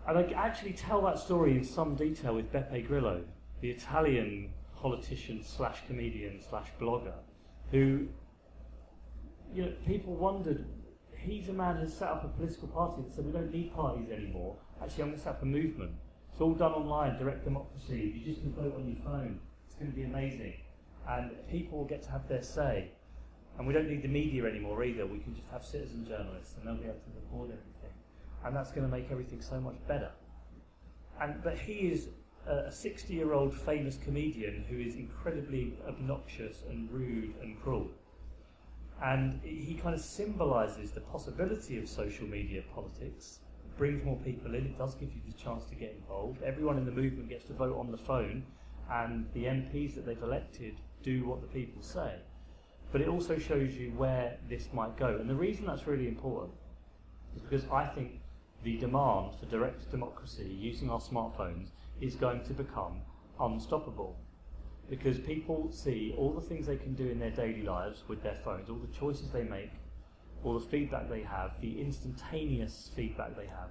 and I actually tell that story in some detail with Beppe Grillo, the Italian politician slash comedian slash blogger, who, you know, people wondered, he's a man who's set up a political party that said we don't need parties anymore. Actually, I'm going to set up a movement. It's all done online, direct democracy. You just can vote on your phone. It's going to be amazing. And people will get to have their say. And we don't need the media anymore either. We can just have citizen journalists and they'll be able to record everything. And that's going to make everything so much better. But he is a 60-year-old famous comedian who is incredibly obnoxious and rude and cruel. And he kind of symbolises the possibility of social media politics. It brings more people in, it does give you the chance to get involved. Everyone in the movement gets to vote on the phone, and the MPs that they've elected do what the people say. But it also shows you where this might go. And the reason that's really important is because I think the demand for direct democracy using our smartphones is going to become unstoppable. Because people see all the things they can do in their daily lives with their phones, all the choices they make, all the feedback they have, the instantaneous feedback they have,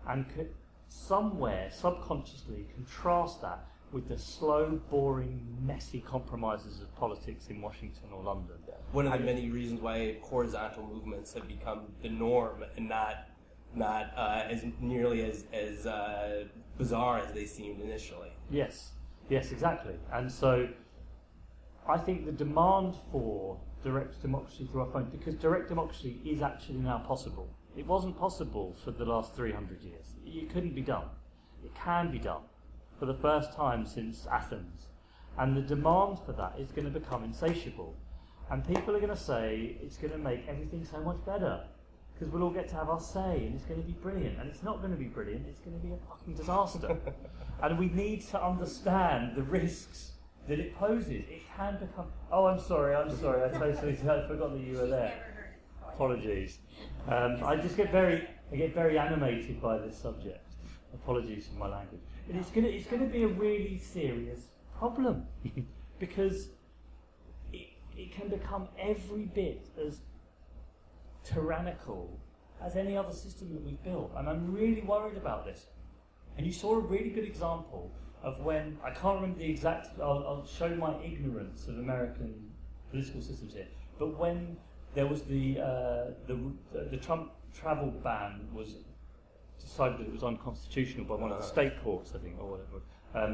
and could somewhere subconsciously contrast that with the slow, boring, messy compromises of politics in Washington or London. One of the many reasons why horizontal movements have become the norm and not as nearly as bizarre as they seemed initially. Yes, exactly. And so I think the demand for direct democracy through our phone, because direct democracy is actually now possible. It wasn't possible for the last 300 years. It couldn't be done. It can be done for the first time since Athens. And the demand for that is going to become insatiable. And people are going to say it's going to make everything so much better, because we'll all get to have our say, and it's going to be brilliant. And it's not going to be brilliant, it's going to be a fucking disaster. And we need to understand the risks that it poses. It can become... Oh, I'm sorry, I forgot that you were there. Apologies. I get very animated by this subject. Apologies for my language. And it's going to be a really serious problem, because it can become every bit as tyrannical as any other system that we've built. And I'm really worried about this. And you saw a really good example of when, I can't remember the exact, I'll show my ignorance of American political systems here, but when there was the Trump travel ban was decided that it was unconstitutional by one of the state courts, I think, or whatever,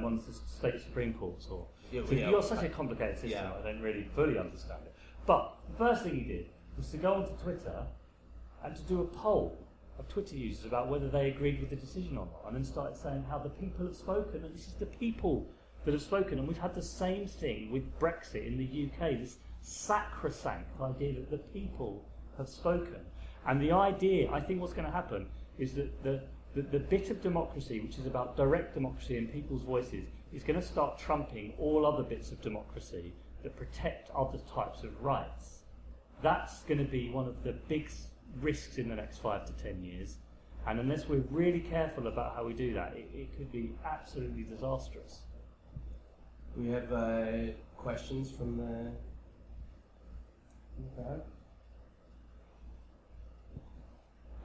one of the state supreme courts. You've got such a complicated system, I don't really fully understand it. But the first thing he did was to go onto Twitter and to do a poll of Twitter users about whether they agreed with the decision or not, and then started saying how the people have spoken, and this is the people that have spoken. And we've had the same thing with Brexit in the UK, this sacrosanct idea that the people have spoken. And the idea, I think what's going to happen is that the bit of democracy which is about direct democracy and people's voices is going to start trumping all other bits of democracy that protect other types of rights. That's going to be one of the big risks in the next 5 to 10 years, and unless we're really careful about how we do that, it could be absolutely disastrous. We have questions from the crowd.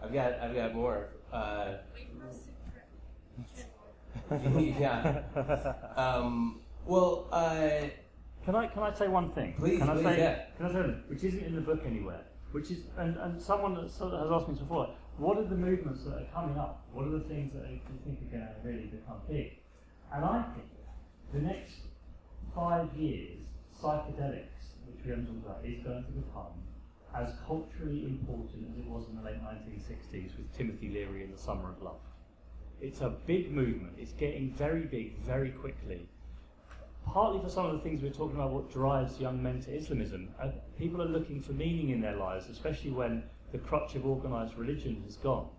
I've got more. Yeah. Well. Can I say one thing? Please, Can I say yeah. one, which isn't in the book anywhere? Which is, and someone has asked me before, what are the movements that are coming up? What are the things that you think are going to really become big? And I think the next 5 years, psychedelics, which we haven't talked about, is going to become as culturally important as it was in the late 1960s with Timothy Leary and the Summer of Love. It's a big movement. It's getting very big very quickly. partly for some of the things we're talking about, what drives young men to Islamism. People are looking for meaning in their lives, especially when the crutch of organised religion has gone.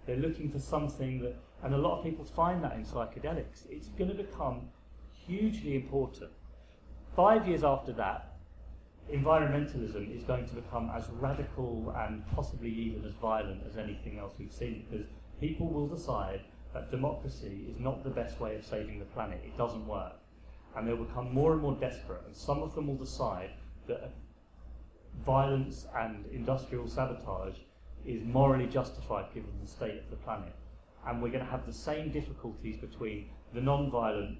They're looking for something that, and a lot of people find that in psychedelics. It's going to become hugely important. 5 years after that, environmentalism is going to become as radical and possibly even as violent as anything else we've seen, because people will decide that democracy is not the best way of saving the planet. It doesn't work. And they'll become more and more desperate, and some of them will decide that violence and industrial sabotage is morally justified given the state of the planet. And we're going to have the same difficulties between the non-violent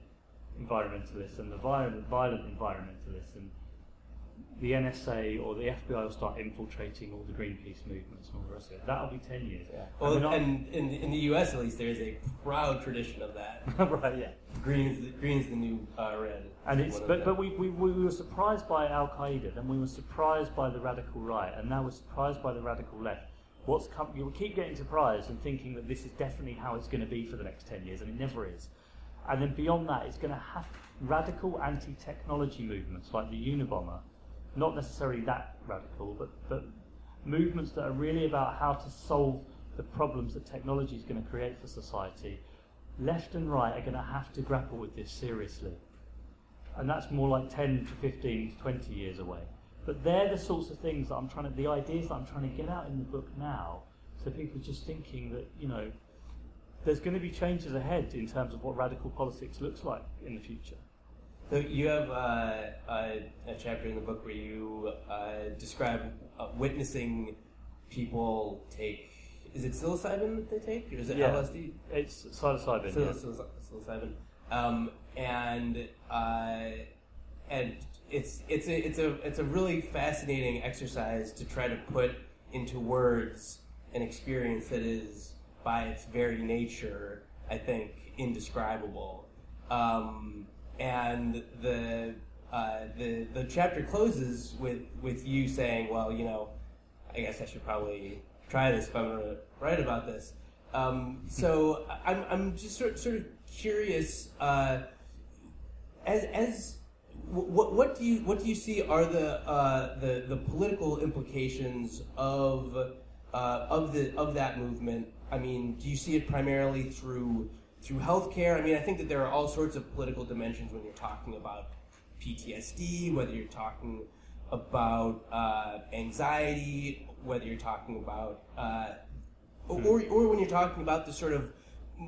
environmentalists and the violent environmentalists, and the NSA or the FBI will start infiltrating all the Greenpeace movements and all the rest of it. That'll be 10 years. Yeah. Well, and in the US at least, there is a proud tradition of that. Right, yeah. Green's the new red. And it's but we were surprised by Al Qaeda, then we were surprised by the radical right, and now we're surprised by the radical left. You'll keep getting surprised and thinking that this is definitely how it's going to be for the next 10 years, and it never is. And then beyond that, it's going to have radical anti-technology movements like the Unabomber. Not necessarily that radical, but movements that are really about how to solve the problems that technology is going to create for society. Left and right are going to have to grapple with this seriously. And that's more like 10 to 15 to 20 years away. But they're the sorts of things that the ideas that I'm trying to get out in the book now, so people are just thinking that, there's going to be changes ahead in terms of what radical politics looks like in the future. So you have a chapter in the book where you describe witnessing people take. Is it psilocybin that they take, or is it LSD? It's psilocybin. Psilocybin, and it's a really fascinating exercise to try to put into words an experience that is, by its very nature, I think, indescribable. And the chapter closes with you saying, well, I guess I should probably try this if I'm going to write about this. So I'm just sort of curious. What do you see are the political implications of that movement? I mean, do you see it primarily through healthcare? I mean, I think that there are all sorts of political dimensions when you're talking about PTSD, whether you're talking about anxiety, whether you're talking about, or when you're talking about the sort of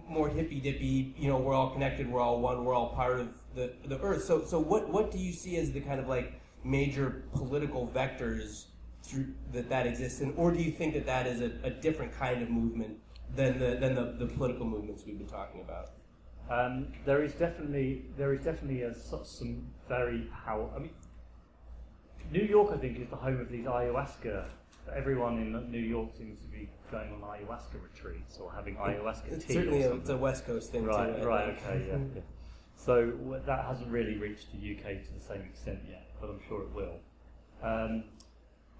more hippy-dippy, we're all connected, we're all one, we're all part of the earth. So what do you see as the kind of like major political vectors through that exists, or do you think that is a different kind of movement than the political movements we've been talking about? There is definitely some very powerful. I mean, New York, I think, is the home of these ayahuasca. Everyone in New York seems to be going on ayahuasca retreats or having ayahuasca tea. Certainly, it's a West Coast thing, right, too. Right, okay, yeah. So that hasn't really reached the UK to the same extent yet, but I'm sure it will.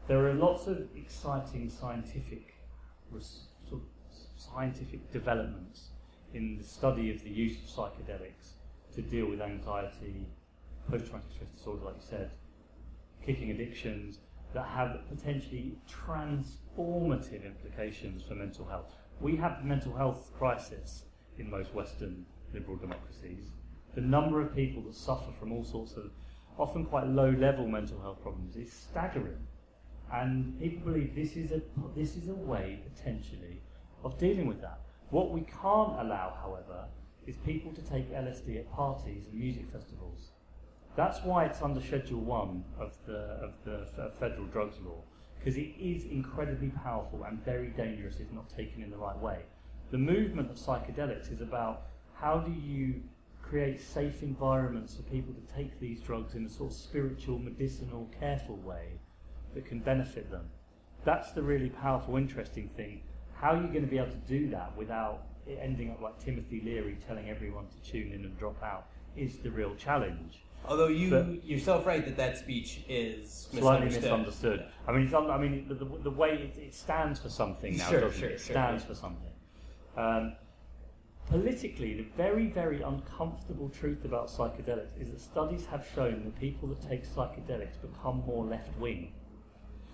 There are lots of exciting scientific developments in the study of the use of psychedelics to deal with anxiety, post-traumatic stress disorder, like you said, kicking addictions, that have potentially transformative implications for mental health. We have a mental health crisis in most Western liberal democracies. The number of people that suffer from all sorts of often quite low-level mental health problems is staggering. And people believe this is a way, potentially, of dealing with that. What we can't allow, however, is people to take LSD at parties and music festivals. That's why it's under Schedule 1 of the federal drugs law, because it is incredibly powerful and very dangerous if not taken in the right way. The movement of psychedelics is about how do you create safe environments for people to take these drugs in a sort of spiritual, medicinal, careful way that can benefit them. That's the really powerful, interesting thing. How are you going to be able to do that without it ending up like Timothy Leary telling everyone to tune in and drop out is the real challenge. Although you're self-right that speech is slightly misunderstood. Yeah. I mean, the way it stands for something now, doesn't it? It stands for something. politically, the very, very uncomfortable truth about psychedelics is that studies have shown that people that take psychedelics become more left-wing.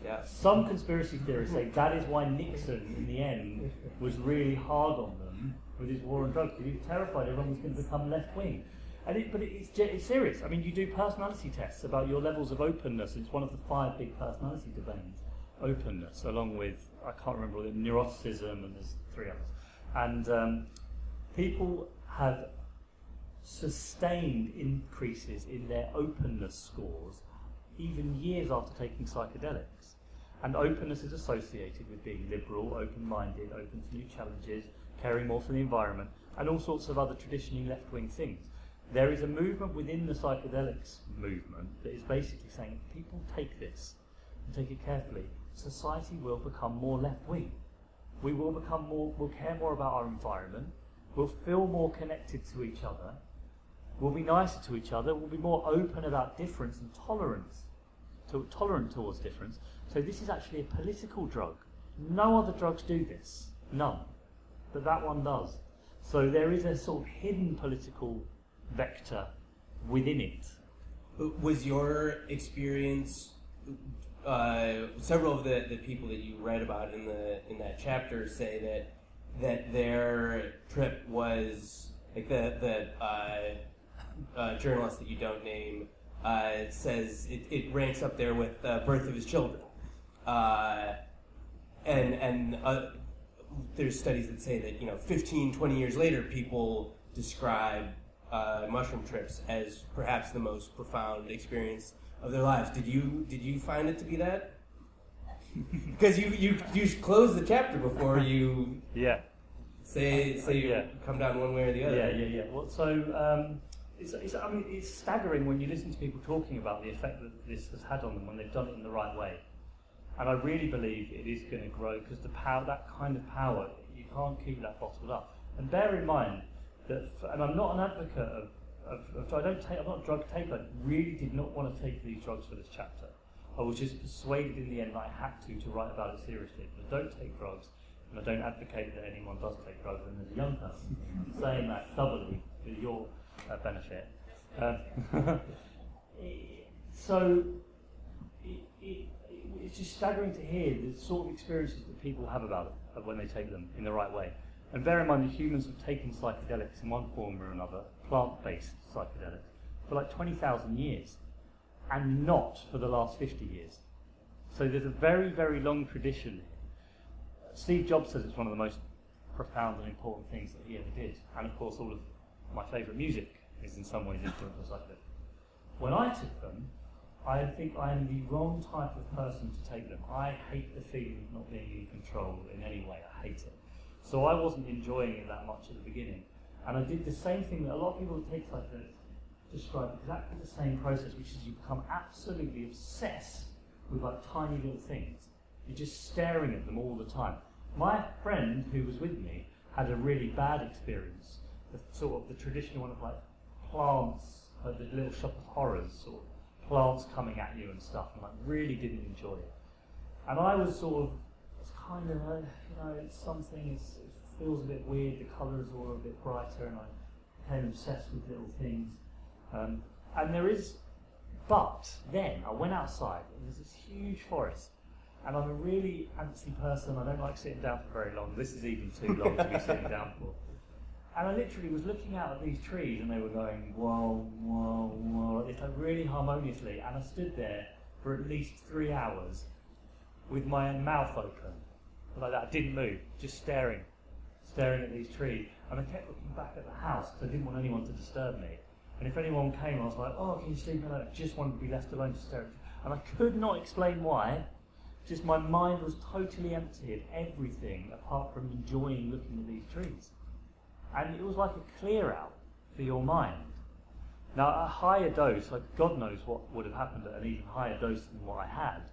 Yeah. Some conspiracy theorists say that is why Nixon, in the end, was really hard on them with his war on drugs. He was terrified everyone was going to become left-wing. But it's serious. I mean, you do personality tests about your levels of openness. It's one of the 5 big personality domains. Openness, along with, I can't remember all the neuroticism, and there's 3 others. And people have sustained increases in their openness scores even years after taking psychedelics. And openness is associated with being liberal, open-minded, open to new challenges, caring more for the environment, and all sorts of other traditionally left-wing things. There is a movement within the psychedelics movement that is basically saying if people take this and take it carefully, society will become more left-wing. We will become more, we'll care more about our environment, we'll feel more connected to each other, we'll be nicer to each other, we'll be more open about difference and tolerant towards difference. So this is actually a political drug. No other drugs do this, none, but that one does. So there is a sort of hidden political vector within it. Was your experience, several of the people that you write about in that chapter say that their trip was, like the journalist that you don't name says it ranks up there with Birth of His Children. And there's studies that say that 15, 20 years later, people describe mushroom trips as perhaps the most profound experience of their lives. Did you find it to be that? Because you close the chapter before you say you come down one way or the other. Yeah. Well, so it's staggering when you listen to people talking about the effect that this has had on them when they've done it in the right way. And I really believe it is going to grow because the power, that kind of power, you can't keep that bottled up. And bear in mind that, and I'm not an advocate I'm not a drug taker. I really did not want to take these drugs for this chapter. I was just persuaded in the end that I had to write about it seriously. But I don't take drugs, and I don't advocate that anyone does take drugs. And as a young person, I'm saying that doubly for your benefit. It's just staggering to hear the sort of experiences that people have about it when they take them in the right way. And bear in mind that humans have taken psychedelics in one form or another, plant-based psychedelics, for like 20,000 years, and not for the last 50 years. So there's a very, very long tradition here. Steve Jobs says it's one of the most profound and important things that he ever did. And of course, all of my favourite music is in some ways influenced by psychedelics. When I took them, I think I am the wrong type of person to take them. I hate the feeling of not being in control in any way. I hate it. So I wasn't enjoying it that much at the beginning. And I did the same thing that a lot of people who take psychedelics describe exactly the same process, which is you become absolutely obsessed with like tiny little things. You're just staring at them all the time. My friend who was with me had a really bad experience, the traditional one of like plants, like the little shop of horrors, sort of plants coming at you and stuff, and like really didn't enjoy it. And I was sort of, it's kind of, it's something, it feels a bit weird, the colours are all a bit brighter, and I became obsessed with little things. But then I went outside, and there's this huge forest, and I'm a really antsy person, I don't like sitting down for very long. This is even too long to be sitting down for. And I literally was looking out at these trees, and they were going, whoa, whoa, whoa, it's like really harmoniously, and I stood there for at least 3 hours with my mouth open, like that. I didn't move, just staring at these trees. And I kept looking back at the house because I didn't want anyone to disturb me. And if anyone came, I was like, oh, can you sleep alone? I just wanted to be left alone to stare at you. And I could not explain why. Just my mind was totally empty of everything apart from enjoying looking at these trees. And it was like a clear out for your mind. Now, at a higher dose, like God knows what would have happened at an even higher dose than what I had.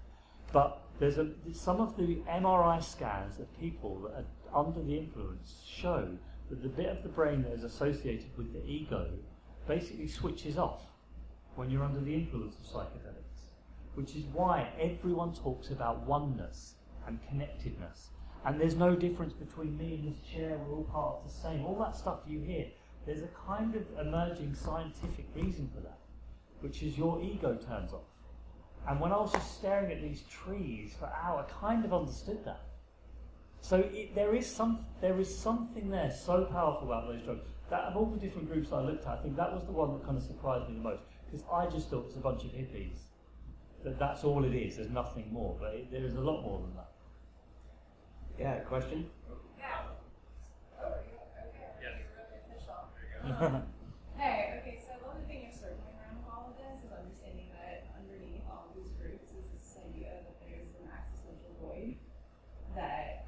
But there's some of the MRI scans of people that are under the influence show that the bit of the brain that is associated with the ego basically switches off when you're under the influence of psychedelics, which is why everyone talks about oneness and connectedness. And there's no difference between me and this chair, we're all part of the same. All that stuff you hear, there's a kind of emerging scientific reason for that, which is your ego turns off. And when I was just staring at these trees for hours, I kind of understood that. So there is something there so powerful about those drugs. That of all the different groups I looked at, I think that was the one that kind of surprised me the most, because I just thought it was a bunch of hippies. That's all it is, there's nothing more, but there is a lot more than that. Yeah, question? Yeah. Oh, okay. Yes. You're really official. Hey, okay, so I love the thing you're circling around with all of this is understanding that underneath all of these groups is this idea that there's an existential void that,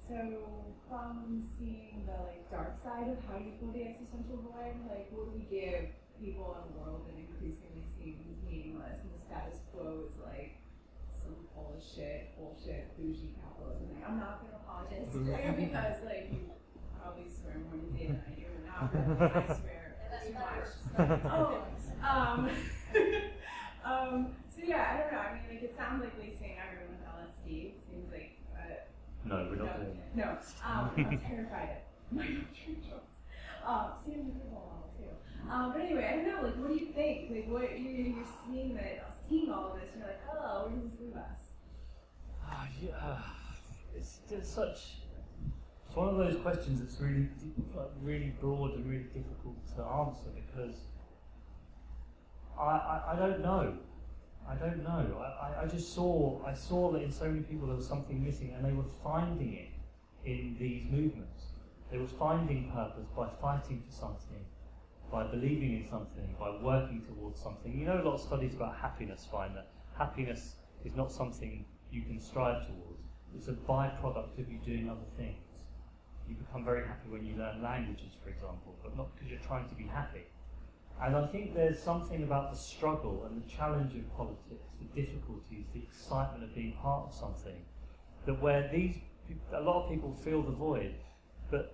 so from seeing the dark side of how you fill the existential void, what do we give people in a world that increasingly seems meaningless and the status quo is some bullshit, bougie capitalism. I'm not going to apologize because you probably swear more in the day than I do now, but I swear too much. So yeah, I don't know. I mean, it sounds like lacing everyone with LSD. It seems like No, we're not doing that. No, I'm terrified of my jokes. Seems like a model too. But anyway, I don't know. What do you think? What you're seeing all of this, and you're like, oh, where does this leave us? Yeah, it's such. It's one of those questions that's really, really broad and really difficult to answer because I don't know. I don't know. I saw that in so many people there was something missing, and they were finding it in these movements. They were finding purpose by fighting for something, by believing in something, by working towards something. You know, a lot of studies about happiness find that happiness is not something you can strive towards. It's a byproduct of you doing other things. You become very happy when you learn languages, for example, but not because you're trying to be happy. And I think there's something about the struggle and the challenge of politics, the difficulties, the excitement of being part of something, that where a lot of people feel the void,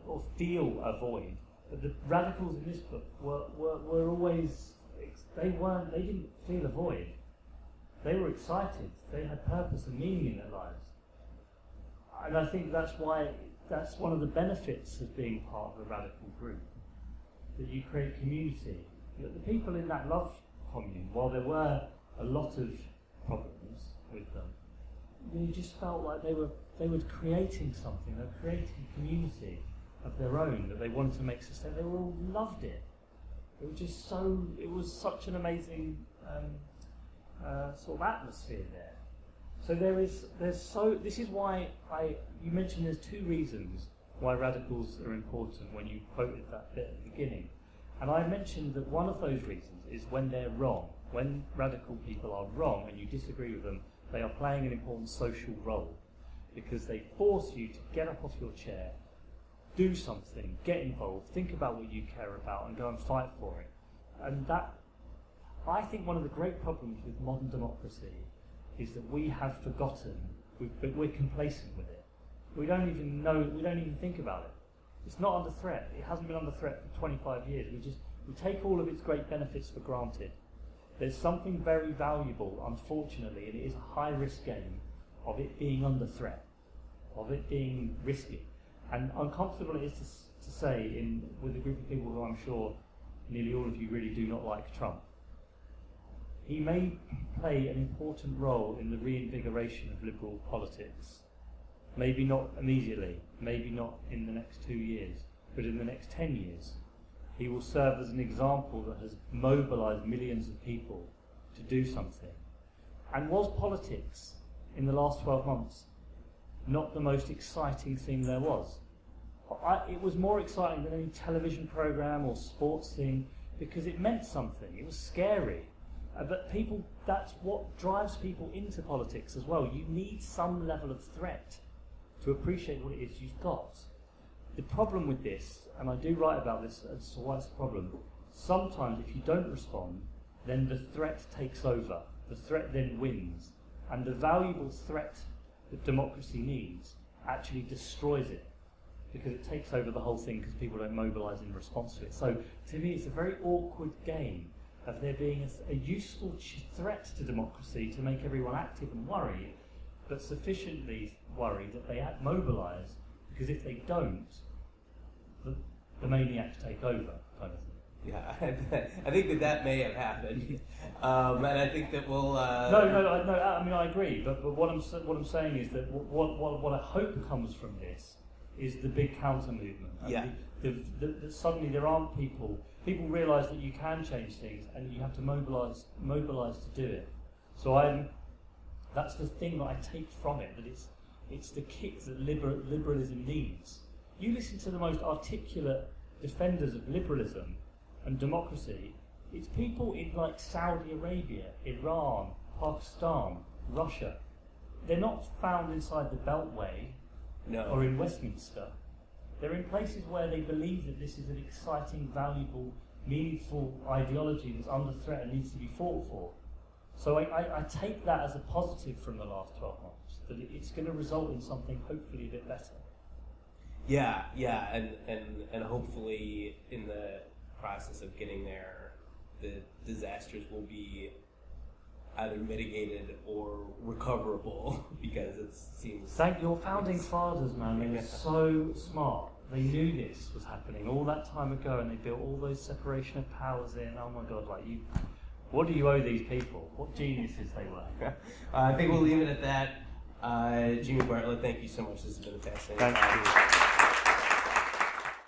or feel a void. But the radicals in this book were always, they didn't feel a void. They were excited. They had purpose and meaning in their lives. And I think that's one of the benefits of being part of a radical group, that you create community. The people in that love commune, while there were a lot of problems with them, they just felt like they were creating something. They were creating a community of their own that they wanted to make sustain. They all loved it. It was such an amazing sort of atmosphere there. So this is why you mentioned there's two reasons why radicals are important when you quoted that bit at the beginning. And I mentioned that one of those reasons is when they're wrong. When radical people are wrong and you disagree with them, they are playing an important social role because they force you to get up off your chair, do something, get involved, think about what you care about and go and fight for it. And that, I think one of the great problems with modern democracy is that we have forgotten, we're complacent with it. We don't even think about it. It's not under threat. It hasn't been under threat for 25 years. We take all of its great benefits for granted. There's something very valuable, unfortunately, and it is a high-risk game of it being under threat, of it being risky. And uncomfortable it is to say with a group of people who I'm sure nearly all of you really do not like Trump. He may play an important role in the reinvigoration of liberal politics. Maybe not immediately, maybe not in the next 2 years, but in the next 10 years. He will serve as an example that has mobilized millions of people to do something. And was politics in the last 12 months not the most exciting thing there was? It was more exciting than any television program or sports thing because it meant something. It was scary. But that's what drives people into politics as well. You need some level of threat to appreciate what it is you've got. The problem with this, and I do write about this as to why it's a problem, sometimes if you don't respond, then the threat takes over. The threat then wins. And the valuable threat that democracy needs actually destroys it because it takes over the whole thing because people don't mobilise in response to it. So to me it's a very awkward game of there being a useful threat to democracy to make everyone active and worried, but sufficiently worried that they mobilise, because if they don't, the maniacs take over, kind of thing. Yeah, I think that may have happened, and I think that we'll. No. I mean, I agree, but what I'm saying is that what I hope comes from this is the big counter movement. Yeah. That suddenly there aren't people realise that you can change things, and you have to mobilise to do it. So that's the thing that I take from it. That it's the kick that liberalism needs. You listen to the most articulate defenders of liberalism and democracy, it's people in like Saudi Arabia, Iran, Pakistan, Russia. They're not found inside the Beltway or in Westminster. They're in places where they believe that this is an exciting, valuable, meaningful ideology that's under threat and needs to be fought for. So I take that as a positive from the last 12 months, that it's going to result in something hopefully a bit better. Yeah, and hopefully in the process of getting there, the disasters will be either mitigated or recoverable, because it seems... Thank your founding fathers, man. They were so smart. They knew this was happening all that time ago, and they built all those separation of powers in. Oh my God, what do you owe these people? What geniuses they were. I think we'll leave it at that. Jamie Bartlett, thank you so much. This has been a fascinating Thank you.